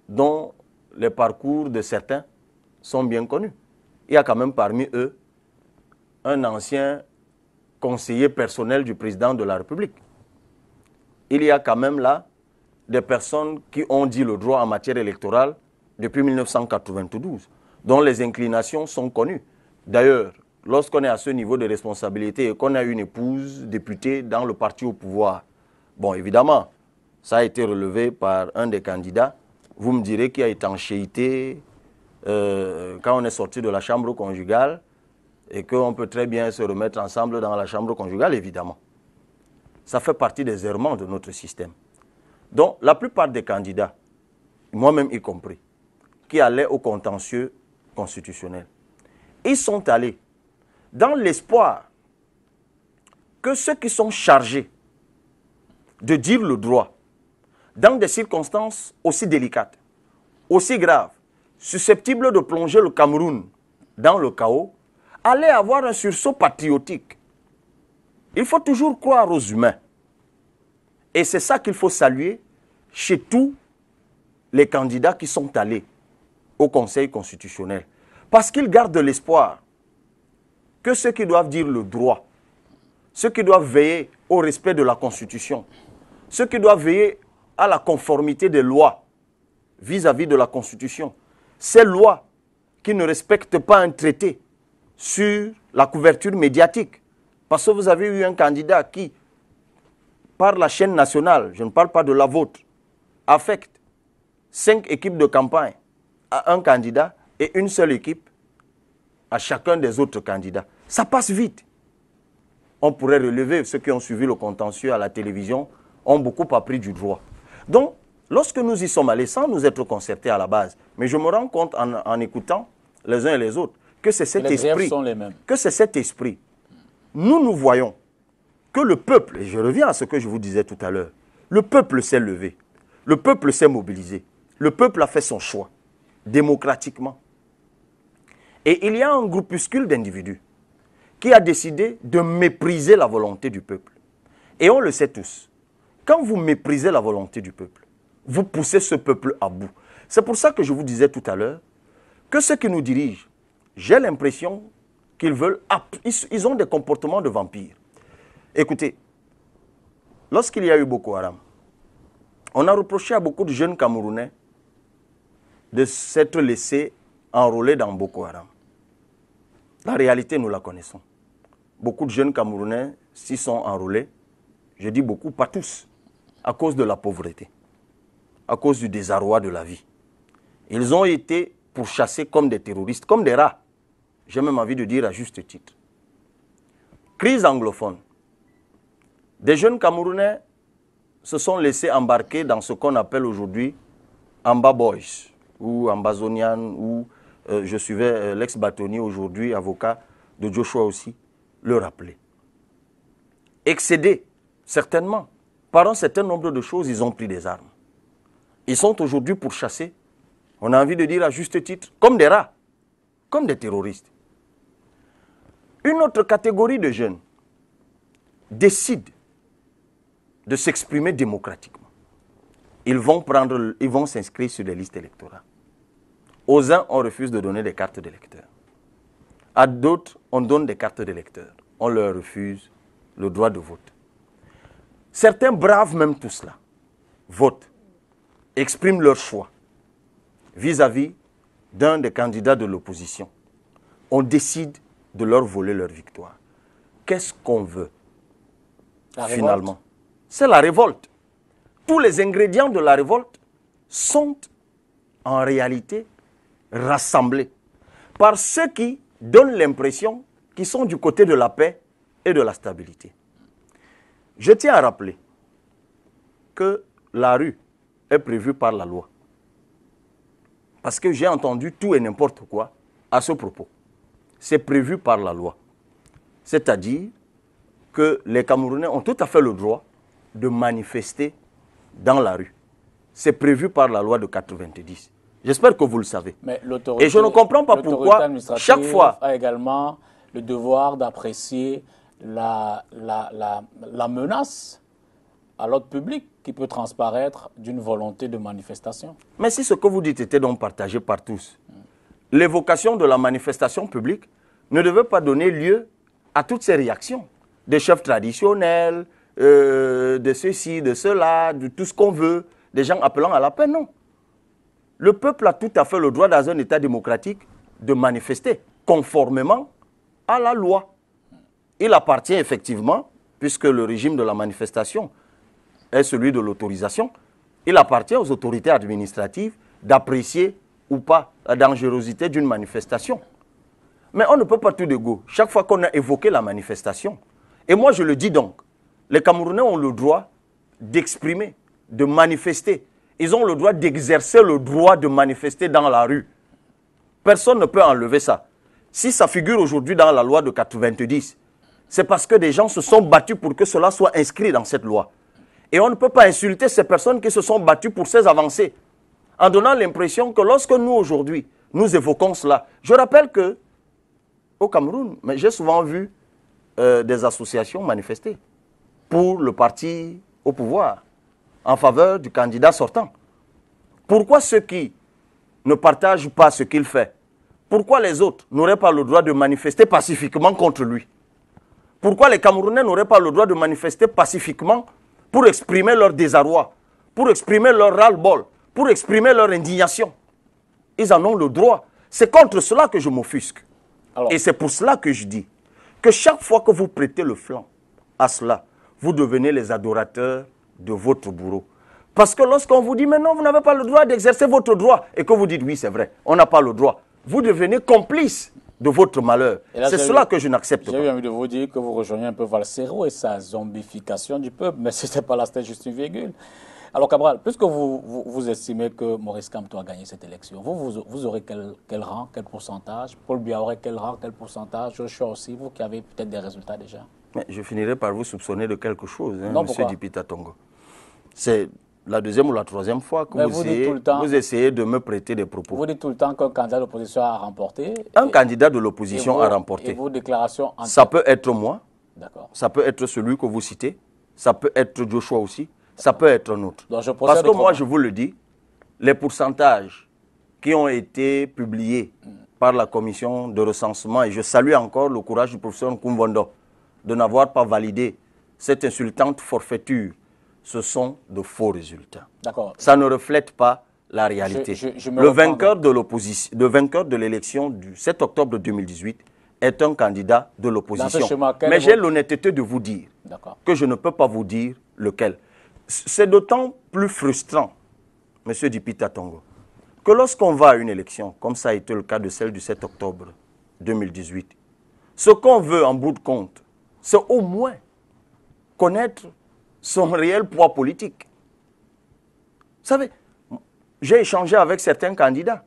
dont les parcours de certains sont bien connus. Il y a quand même parmi eux un ancien conseiller personnel du président de la République. Il y a quand même là des personnes qui ont dit le droit en matière électorale depuis 1992, dont les inclinations sont connues. D'ailleurs, lorsqu'on est à ce niveau de responsabilité et qu'on a une épouse députée dans le parti au pouvoir, bon, évidemment, ça a été relevé par un des candidats. Vous me direz qu'il y a étanchéité quand on est sorti de la chambre conjugale et qu'on peut très bien se remettre ensemble dans la chambre conjugale, évidemment. Ça fait partie des errements de notre système. Donc, la plupart des candidats, moi-même y compris, qui allaient au contentieux constitutionnel, Ils sont allés dans l'espoir que ceux qui sont chargés de dire le droit, dans des circonstances aussi délicates, aussi graves, susceptibles de plonger le Cameroun dans le chaos, allaient avoir un sursaut patriotique. Il faut toujours croire aux humains. Et c'est ça qu'il faut saluer chez tous les candidats qui sont allés au Conseil constitutionnel. Parce qu'ils gardent l'espoir que ceux qui doivent dire le droit, ceux qui doivent veiller au respect de la Constitution, ceux qui doivent veiller à la conformité des lois vis-à-vis de la Constitution, ces lois qui ne respectent pas un traité sur la couverture médiatique. Parce que vous avez eu un candidat qui, par la chaîne nationale, je ne parle pas de la vôtre, affecte 5 équipes de campagne à un candidat et une seule équipe à chacun des autres candidats. Ça passe vite. On pourrait relever, ceux qui ont suivi le contentieux à la télévision ont beaucoup appris du droit. Donc, lorsque nous y sommes allés, sans nous être concertés à la base, mais je me rends compte en écoutant les uns et les autres, que c'est cet esprit, sont les mêmes. que c'est cet esprit. Nous voyons que le peuple, et je reviens à ce que je vous disais tout à l'heure, le peuple s'est levé, le peuple s'est mobilisé, le peuple a fait son choix, démocratiquement. Et il y a un groupuscule d'individus qui a décidé de mépriser la volonté du peuple. Et on le sait tous, quand vous méprisez la volonté du peuple, vous poussez ce peuple à bout. C'est pour ça que je vous disais tout à l'heure que ceux qui nous dirigent, j'ai l'impression qu'ils veulent, ils ont des comportements de vampires. Écoutez, lorsqu'il y a eu Boko Haram, on a reproché à beaucoup de jeunes Camerounais de s'être laissés enrôler dans Boko Haram. La réalité, nous la connaissons. Beaucoup de jeunes Camerounais s'y sont enrôlés, je dis beaucoup, pas tous, à cause de la pauvreté, à cause du désarroi de la vie. Ils ont été pourchassés comme des terroristes, comme des rats. J'ai même envie de dire à juste titre. Crise anglophone. Des jeunes Camerounais se sont laissés embarquer dans ce qu'on appelle aujourd'hui Amba Boys ou Ambazonian, ou je suivais l'ex-bâtonnier aujourd'hui, avocat de Joshua aussi, le rappeler. Excédés, certainement, par un certain nombre de choses, ils ont pris des armes. Ils sont aujourd'hui pourchassés, on a envie de dire à juste titre, comme des rats, comme des terroristes. Une autre catégorie de jeunes décide de s'exprimer démocratiquement. Ils vont s'inscrire sur des listes électorales. Aux uns, on refuse de donner des cartes d'électeurs. À d'autres, on donne des cartes d'électeurs. On leur refuse le droit de vote. Certains bravent même tout cela, votent, expriment leur choix vis-à-vis d'un des candidats de l'opposition. On décide de leur voler leur victoire. Qu'est-ce qu'on veut finalement? C'est la révolte. Tous les ingrédients de la révolte sont en réalité rassemblés par ceux qui donnent l'impression qu'ils sont du côté de la paix et de la stabilité. Je tiens à rappeler que la rue est prévue par la loi. Parce que j'ai entendu tout et n'importe quoi à ce propos. C'est prévu par la loi. C'est-à-dire que les Camerounais ont tout à fait le droit de manifester dans la rue. C'est prévu par la loi de 90. J'espère que vous le savez. Mais et je ne comprends pas pourquoi chaque fois a également le devoir d'apprécier la menace à l'ordre public qui peut transparaître d'une volonté de manifestation. Mais si ce que vous dites était donc partagé par tous, l'évocation de la manifestation publique ne devait pas donner lieu à toutes ces réactions des chefs traditionnels, de ceci, de cela, de tout ce qu'on veut, des gens appelant à la paix, non. Le peuple a tout à fait le droit dans un État démocratique de manifester conformément à la loi. Il appartient effectivement, puisque le régime de la manifestation est celui de l'autorisation, il appartient aux autorités administratives d'apprécier ou pas la dangerosité d'une manifestation. Mais on ne peut pas tout de go. Chaque fois qu'on a évoqué la manifestation, et moi je le dis donc, les Camerounais ont le droit d'exprimer, de manifester. Ils ont le droit d'exercer le droit de manifester dans la rue. Personne ne peut enlever ça. Si ça figure aujourd'hui dans la loi de 90, c'est parce que des gens se sont battus pour que cela soit inscrit dans cette loi. Et on ne peut pas insulter ces personnes qui se sont battues pour ces avancées, en donnant l'impression que lorsque nous, aujourd'hui, nous évoquons cela. Je rappelle que au Cameroun, mais j'ai souvent vu des associations manifester pour le parti au pouvoir, en faveur du candidat sortant. Pourquoi ceux qui ne partagent pas ce qu'il fait, pourquoi les autres n'auraient pas le droit de manifester pacifiquement contre lui? Pourquoi les Camerounais n'auraient pas le droit de manifester pacifiquement pour exprimer leur désarroi, pour exprimer leur ras-le-bol, pour exprimer leur indignation? Ils en ont le droit. C'est contre cela que je m'offusque. Et c'est pour cela que je dis que chaque fois que vous prêtez le flanc à cela, vous devenez les adorateurs de votre bourreau. Parce que lorsqu'on vous dit, mais non, vous n'avez pas le droit d'exercer votre droit, et que vous dites, oui, c'est vrai, on n'a pas le droit, vous devenez complice de votre malheur. C'est cela que je n'accepte pas. J'ai eu envie de vous dire que vous rejoignez un peu Valsero et sa zombification du peuple, mais ce n'était pas là, c'était juste une virgule. Alors, Cabral, puisque vous estimez que Maurice Kamto a gagné cette élection, vous aurez quel rang, quel pourcentage? Paul Biya aurait quel rang, quel pourcentage? Joshua aussi, vous qui avez peut-être des résultats déjà. Mais je finirai par vous soupçonner de quelque chose, hein, non, M. Dipita Tongo. C'est la deuxième ou la troisième fois que vous essayez de me prêter des propos. Vous dites tout le temps qu'un candidat de l'opposition a remporté. Un candidat de l'opposition a remporté. Et vos déclarations... Ça peut être moi, d'accord. Ça peut être celui que vous citez, ça peut être Joshua aussi, ça peut être un autre. Donc parce que moi, je vous le dis, les pourcentages qui ont été publiés par la commission de recensement, et je salue encore le courage du professeur Nkumbondo de n'avoir pas validé cette insultante forfaiture, ce sont de faux résultats. D'accord. Ça ne reflète pas la réalité. Le vainqueur de l'élection du 7 octobre 2018 est un candidat de l'opposition. Mais j'ai l'honnêteté de vous dire que je ne peux pas vous dire lequel. C'est d'autant plus frustrant, M. Dipita Tongo, que lorsqu'on va à une élection, comme ça a été le cas de celle du 7 octobre 2018, ce qu'on veut en bout de compte, c'est au moins connaître son réel poids politique. Vous savez, j'ai échangé avec certains candidats.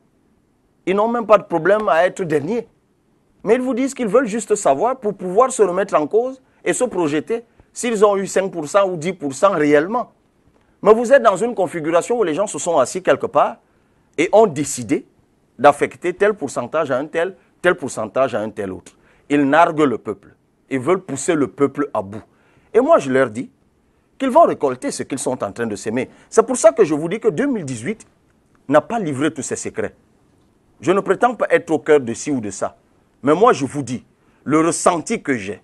Ils n'ont même pas de problème à être derniers. Mais ils vous disent qu'ils veulent juste savoir pour pouvoir se remettre en cause et se projeter s'ils ont eu 5% ou 10% réellement. Mais vous êtes dans une configuration où les gens se sont assis quelque part et ont décidé d'affecter tel pourcentage à un tel pourcentage à un tel autre. Ils narguent le peuple. Ils veulent pousser le peuple à bout. Et moi, je leur dis qu'ils vont récolter ce qu'ils sont en train de s'aimer. C'est pour ça que je vous dis que 2018 n'a pas livré tous ses secrets. Je ne prétends pas être au cœur de ci ou de ça. Mais moi, je vous dis, le ressenti que j'ai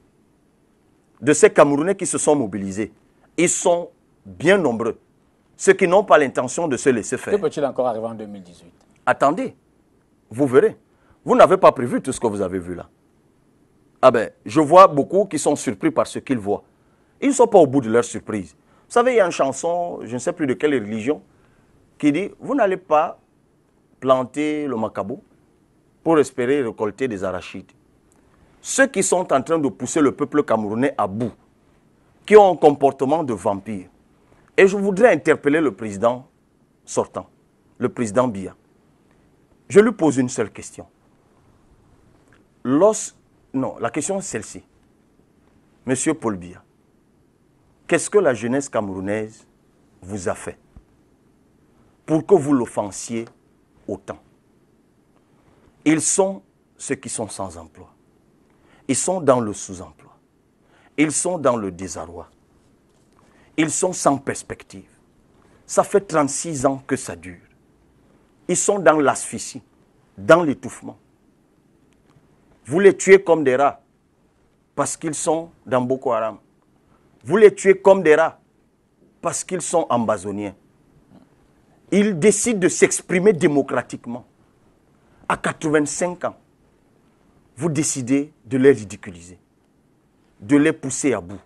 de ces Camerounais qui se sont mobilisés, ils sont bien nombreux. Ceux qui n'ont pas l'intention de se laisser faire. Que peut-il encore arriver en 2018? Attendez, vous verrez. Vous n'avez pas prévu tout ce que vous avez vu là. Ah ben, je vois beaucoup qui sont surpris par ce qu'ils voient. Ils ne sont pas au bout de leur surprise. Vous savez, il y a une chanson, je ne sais plus de quelle religion, qui dit « Vous n'allez pas planter le macabo pour espérer récolter des arachides. » Ceux qui sont en train de pousser le peuple camerounais à bout, qui ont un comportement de vampire. Et je voudrais interpeller le président sortant, le président Biya. Je lui pose une seule question. Non, la question est celle-ci. Monsieur Paul Biya, qu'est-ce que la jeunesse camerounaise vous a fait pour que vous l'offensiez autant? Ils sont ceux qui sont sans emploi. Ils sont dans le sous-emploi. Ils sont dans le désarroi. Ils sont sans perspective. Ça fait 36 ans que ça dure. Ils sont dans l'asphyxie, dans l'étouffement. Vous les tuez comme des rats parce qu'ils sont dans Boko Haram. Vous les tuez comme des rats parce qu'ils sont ambazoniens. Ils décident de s'exprimer démocratiquement. À 85 ans, vous décidez de les ridiculiser, de les pousser à bout.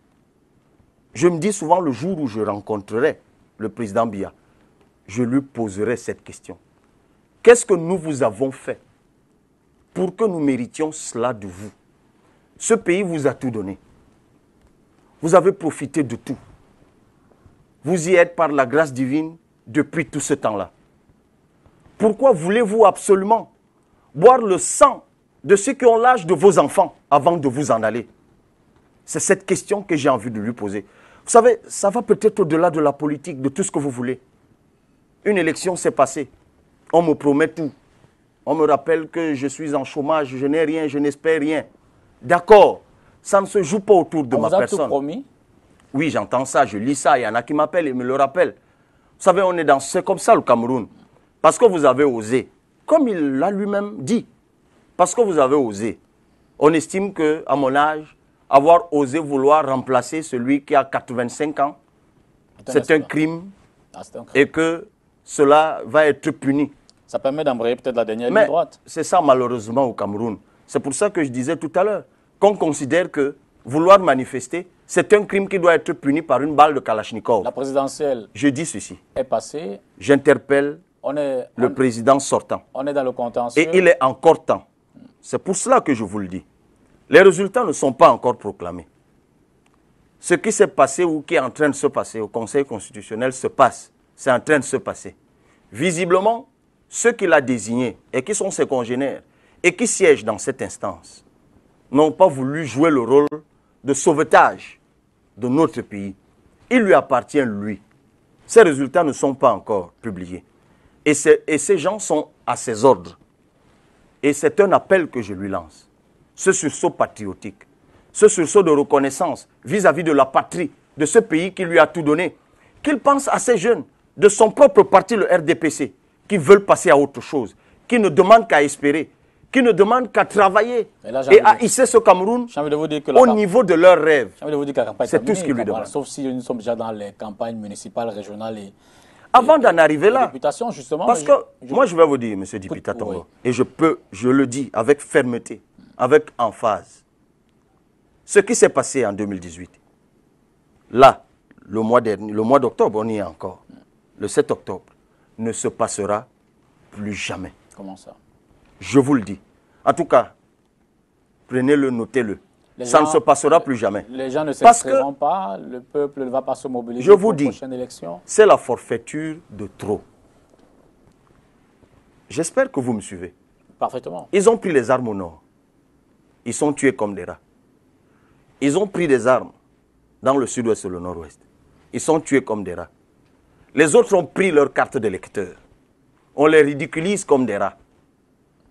Je me dis souvent, le jour où je rencontrerai le président Biya, je lui poserai cette question. Qu'est-ce que nous vous avons fait pour que nous méritions cela de vous? Ce pays vous a tout donné. Vous avez profité de tout. Vous y êtes par la grâce divine depuis tout ce temps-là. Pourquoi voulez-vous absolument boire le sang de ceux qui ont l'âge de vos enfants avant de vous en aller? C'est cette question que j'ai envie de lui poser. Vous savez, ça va peut-être au-delà de la politique, de tout ce que vous voulez. Une élection s'est passée. On me promet tout. On me rappelle que je suis en chômage, je n'ai rien, je n'espère rien. D'accord, ça ne se joue pas autour de ma personne. On vous a tout promis? Oui, j'entends ça, je lis ça, il y en a qui m'appellent et me le rappellent. Vous savez, c'est comme ça le Cameroun. Parce que vous avez osé, comme il l'a lui-même dit, parce que vous avez osé. On estime qu'à mon âge, avoir osé vouloir remplacer celui qui a 85 ans, c'est un crime et que cela va être puni. Ça permet d'embrayer peut-être la dernière ligne droite. C'est ça malheureusement au Cameroun. C'est pour ça que je disais tout à l'heure qu'on considère que vouloir manifester, c'est un crime qui doit être puni par une balle de Kalachnikov. La présidentielle je dis ceci. Est passée. J'interpelle le président sortant. On est dans le contentieux. Et il est encore temps. C'est pour cela que je vous le dis. Les résultats ne sont pas encore proclamés. Ce qui s'est passé ou qui est en train de se passer au Conseil constitutionnel se passe. C'est en train de se passer. Visiblement, ceux qu'il a désignés et qui sont ses congénères et qui siègent dans cette instance n'ont pas voulu jouer le rôle de sauvetage de notre pays. Il lui appartient, lui. Ces résultats ne sont pas encore publiés. Et ces gens sont à ses ordres. Et c'est un appel que je lui lance. Ce sursaut patriotique, ce sursaut de reconnaissance vis-à-vis de la patrie, de ce pays qui lui a tout donné, qu'il pense à ces jeunes de son propre parti, le RDPC, qui veulent passer à autre chose, qui ne demandent qu'à espérer, qui ne demandent qu'à travailler et à hisser ce Cameroun au niveau de leurs rêves. C'est tout ce qu'ils lui demandent. Sauf si nous sommes déjà dans les campagnes municipales, régionales et... Avant d'en arriver là, justement, parce que moi je vais vous dire, M. Dipita Tongo, et je le dis avec fermeté, avec emphase, ce qui s'est passé en 2018, là, le mois d'octobre, on y est encore, le 7 octobre, ne se passera plus jamais. Comment ça? Je vous le dis. En tout cas, prenez-le, notez-le. Ça ne se passera plus jamais. Les gens ne s'exprimeront pas, le peuple ne va pas se mobiliser pour la prochaine élection. C'est la forfaiture de trop. J'espère que vous me suivez. Parfaitement. Ils ont pris les armes au nord. Ils sont tués comme des rats. Ils ont pris des armes dans le sud-ouest et le nord-ouest. Ils sont tués comme des rats. Les autres ont pris leur carte d'électeur. On les ridiculise comme des rats.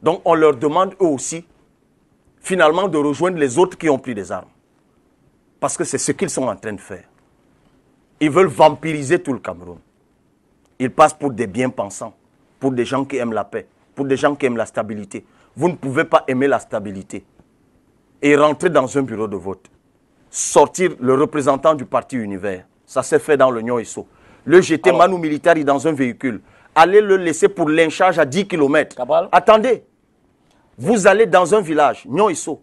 Donc on leur demande eux aussi finalement de rejoindre les autres qui ont pris des armes. Parce que c'est ce qu'ils sont en train de faire. Ils veulent vampiriser tout le Cameroun. Ils passent pour des bien-pensants, pour des gens qui aiment la paix, pour des gens qui aiment la stabilité. Vous ne pouvez pas aimer la stabilité et rentrer dans un bureau de vote, sortir le représentant du parti Univers. Ça s'est fait dans le Nyon-Isso. Le jeter Manu Militari dans un véhicule. Allez le laisser pour lynchage à 10 km. Cabral. Attendez. Vous allez dans un village, Nyon-Isso,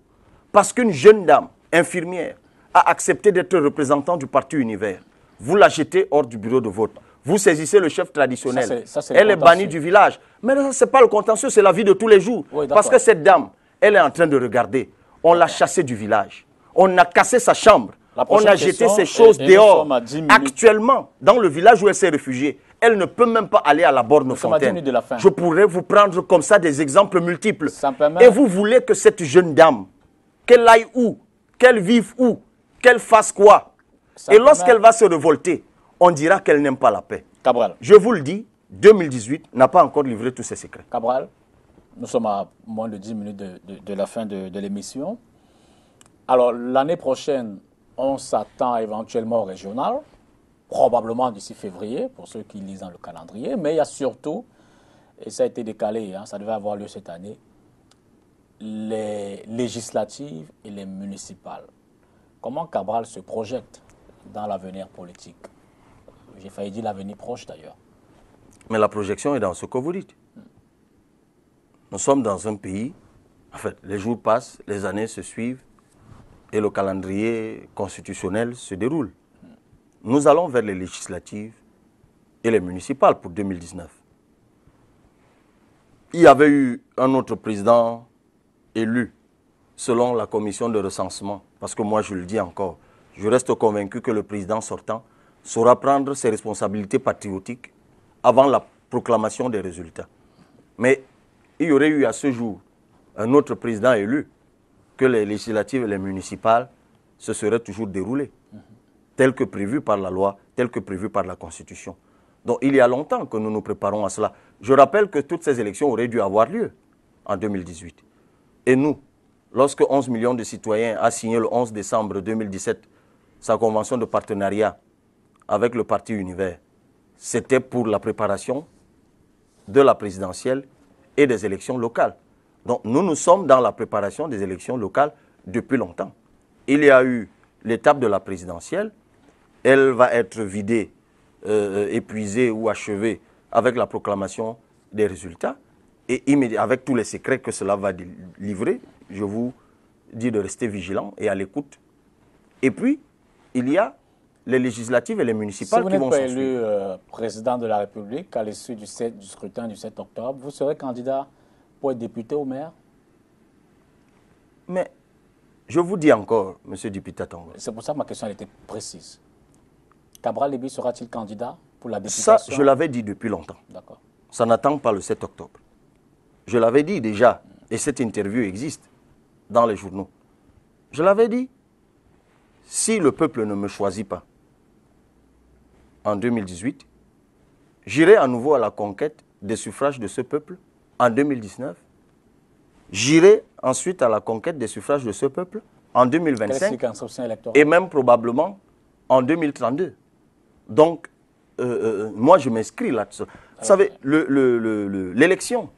parce qu'une jeune dame, infirmière, a accepté d'être représentant du parti Univers. Vous la jetez hors du bureau de vote. Vous saisissez le chef traditionnel. Elle est bannie du village. Mais ce n'est pas le contentieux, c'est la vie de tous les jours. Oui, parce que cette dame, elle est en train de regarder. On l'a chassée du village. On a cassé sa chambre. On a jeté ses choses dehors. Actuellement, dans le village où elle s'est réfugiée, elle ne peut même pas aller à la borne fontaine. Je pourrais vous prendre comme ça des exemples multiples. Et vous voulez que cette jeune dame, qu'elle aille où, qu'elle vive où, qu'elle fasse quoi. Et lorsqu'elle va se révolter, on dira qu'elle n'aime pas la paix. Cabral. Je vous le dis, 2018 n'a pas encore livré tous ses secrets. Cabral, nous sommes à moins de 10 minutes de la fin de l'émission. Alors, l'année prochaine, on s'attend éventuellement au régional, probablement d'ici février, pour ceux qui lisent dans le calendrier. Mais il y a surtout, et ça a été décalé, ça devait avoir lieu cette année, les législatives et les municipales. Comment Cabral se projette dans l'avenir politique? J'ai failli dire l'avenir proche d'ailleurs. Mais la projection est dans ce que vous dites. Nous sommes dans un pays, en fait, les jours passent, les années se suivent et le calendrier constitutionnel se déroule. Nous allons vers les législatives et les municipales pour 2019. Il y avait eu un autre président élu selon la commission de recensement, parce que moi je le dis encore, je reste convaincu que le président sortant saura prendre ses responsabilités patriotiques avant la proclamation des résultats. Mais il y aurait eu à ce jour un autre président élu, que les législatives et les municipales se seraient toujours déroulées, tel que prévu par la loi, tel que prévu par la Constitution. Donc il y a longtemps que nous nous préparons à cela. Je rappelle que toutes ces élections auraient dû avoir lieu en 2018. Et nous, lorsque 11 millions de citoyens a signé le 11 décembre 2017 sa convention de partenariat avec le Parti Univers, c'était pour la préparation de la présidentielle et des élections locales. Donc nous sommes dans la préparation des élections locales depuis longtemps. Il y a eu l'étape de la présidentielle, elle va être vidée, épuisée ou achevée avec la proclamation des résultats et avec tous les secrets que cela va livrer. Je vous dis de rester vigilant et à l'écoute. Et puis, il y a les législatives et les municipales qui vont s'en suivre. Si vous n'êtes pas élu président de la République à l'issue du scrutin du 7 octobre, vous serez candidat pour être député ou maire? Mais je vous dis encore, M. Dipita Tongo. C'est pour ça que ma question était précise. Cabral Libby sera-t-il candidat pour la députation? Ça, je l'avais dit depuis longtemps. D'accord. Ça n'attend pas le 7 octobre. Je l'avais dit déjà, et cette interview existe dans les journaux. Je l'avais dit, si le peuple ne me choisit pas en 2018, j'irai à nouveau à la conquête des suffrages de ce peuple en 2019. J'irai ensuite à la conquête des suffrages de ce peuple en 2025 et même probablement en 2032. Donc, moi, je m'inscris là-dessus. Vous savez, l'élection,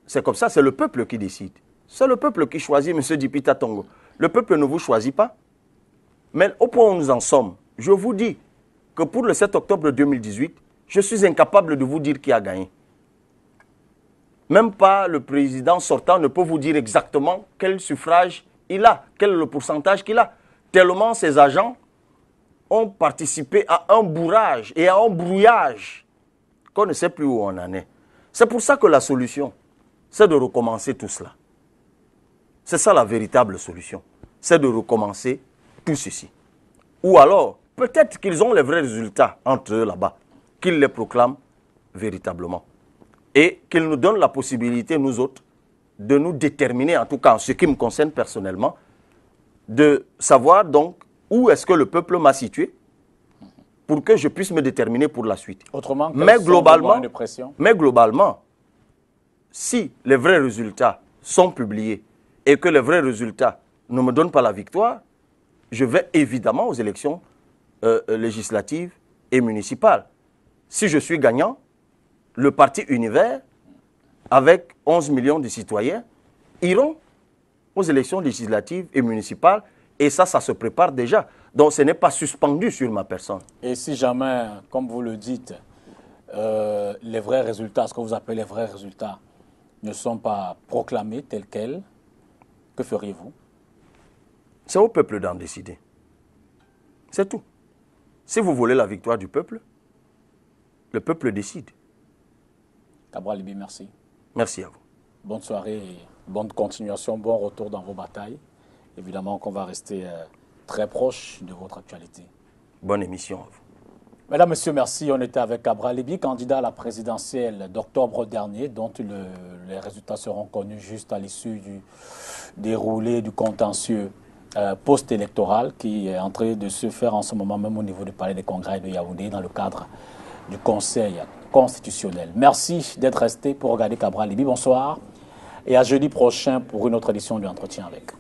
c'est comme ça, c'est le peuple qui décide. C'est le peuple qui choisit, M. Dipita Tongo. Le peuple ne vous choisit pas. Mais au point où nous en sommes, je vous dis que pour le 7 octobre 2018, je suis incapable de vous dire qui a gagné. Même pas le président sortant ne peut vous dire exactement quel suffrage il a, quel est le pourcentage qu'il a. Tellement ses agents ont participé à un bourrage et à un brouillage qu'on ne sait plus où on en est. C'est pour ça que la solution, c'est de recommencer tout cela. C'est ça la véritable solution. C'est de recommencer tout ceci. Ou alors, peut-être qu'ils ont les vrais résultats entre eux là-bas, qu'ils les proclament véritablement. Et qu'ils nous donnent la possibilité, nous autres, de nous déterminer, en tout cas en ce qui me concerne personnellement, de savoir donc où est-ce que le peuple m'a situé pour que je puisse me déterminer pour la suite. Autrement, mais globalement, si les vrais résultats sont publiés et que les vrais résultats ne me donnent pas la victoire, je vais évidemment aux élections législatives et municipales. Si je suis gagnant, le Parti Univers, avec 11 millions de citoyens, iront aux élections législatives et municipales. Et ça se prépare déjà. Donc ce n'est pas suspendu sur ma personne. Et si jamais, comme vous le dites, les vrais résultats, ce que vous appelez les vrais résultats, ne sont pas proclamés tels quels, que feriez-vous? C'est au peuple d'en décider. C'est tout. Si vous voulez la victoire du peuple, le peuple décide. Cabral Libby, merci. Merci à vous. Bonne soirée, et bonne continuation, bon retour dans vos batailles. Évidemment qu'on va rester très proche de votre actualité. Bonne émission à vous. Mesdames, Messieurs, merci. On était avec Cabral Libby, candidat à la présidentielle d'octobre dernier, dont les résultats seront connus juste à l'issue du déroulé du contentieux post-électoral qui est en train de se faire en ce moment même au niveau du Palais des Congrès de Yaoundé dans le cadre du Conseil constitutionnel. Merci d'être resté pour regarder Cabral Libby. Bonsoir et à jeudi prochain pour une autre édition du Entretien avec.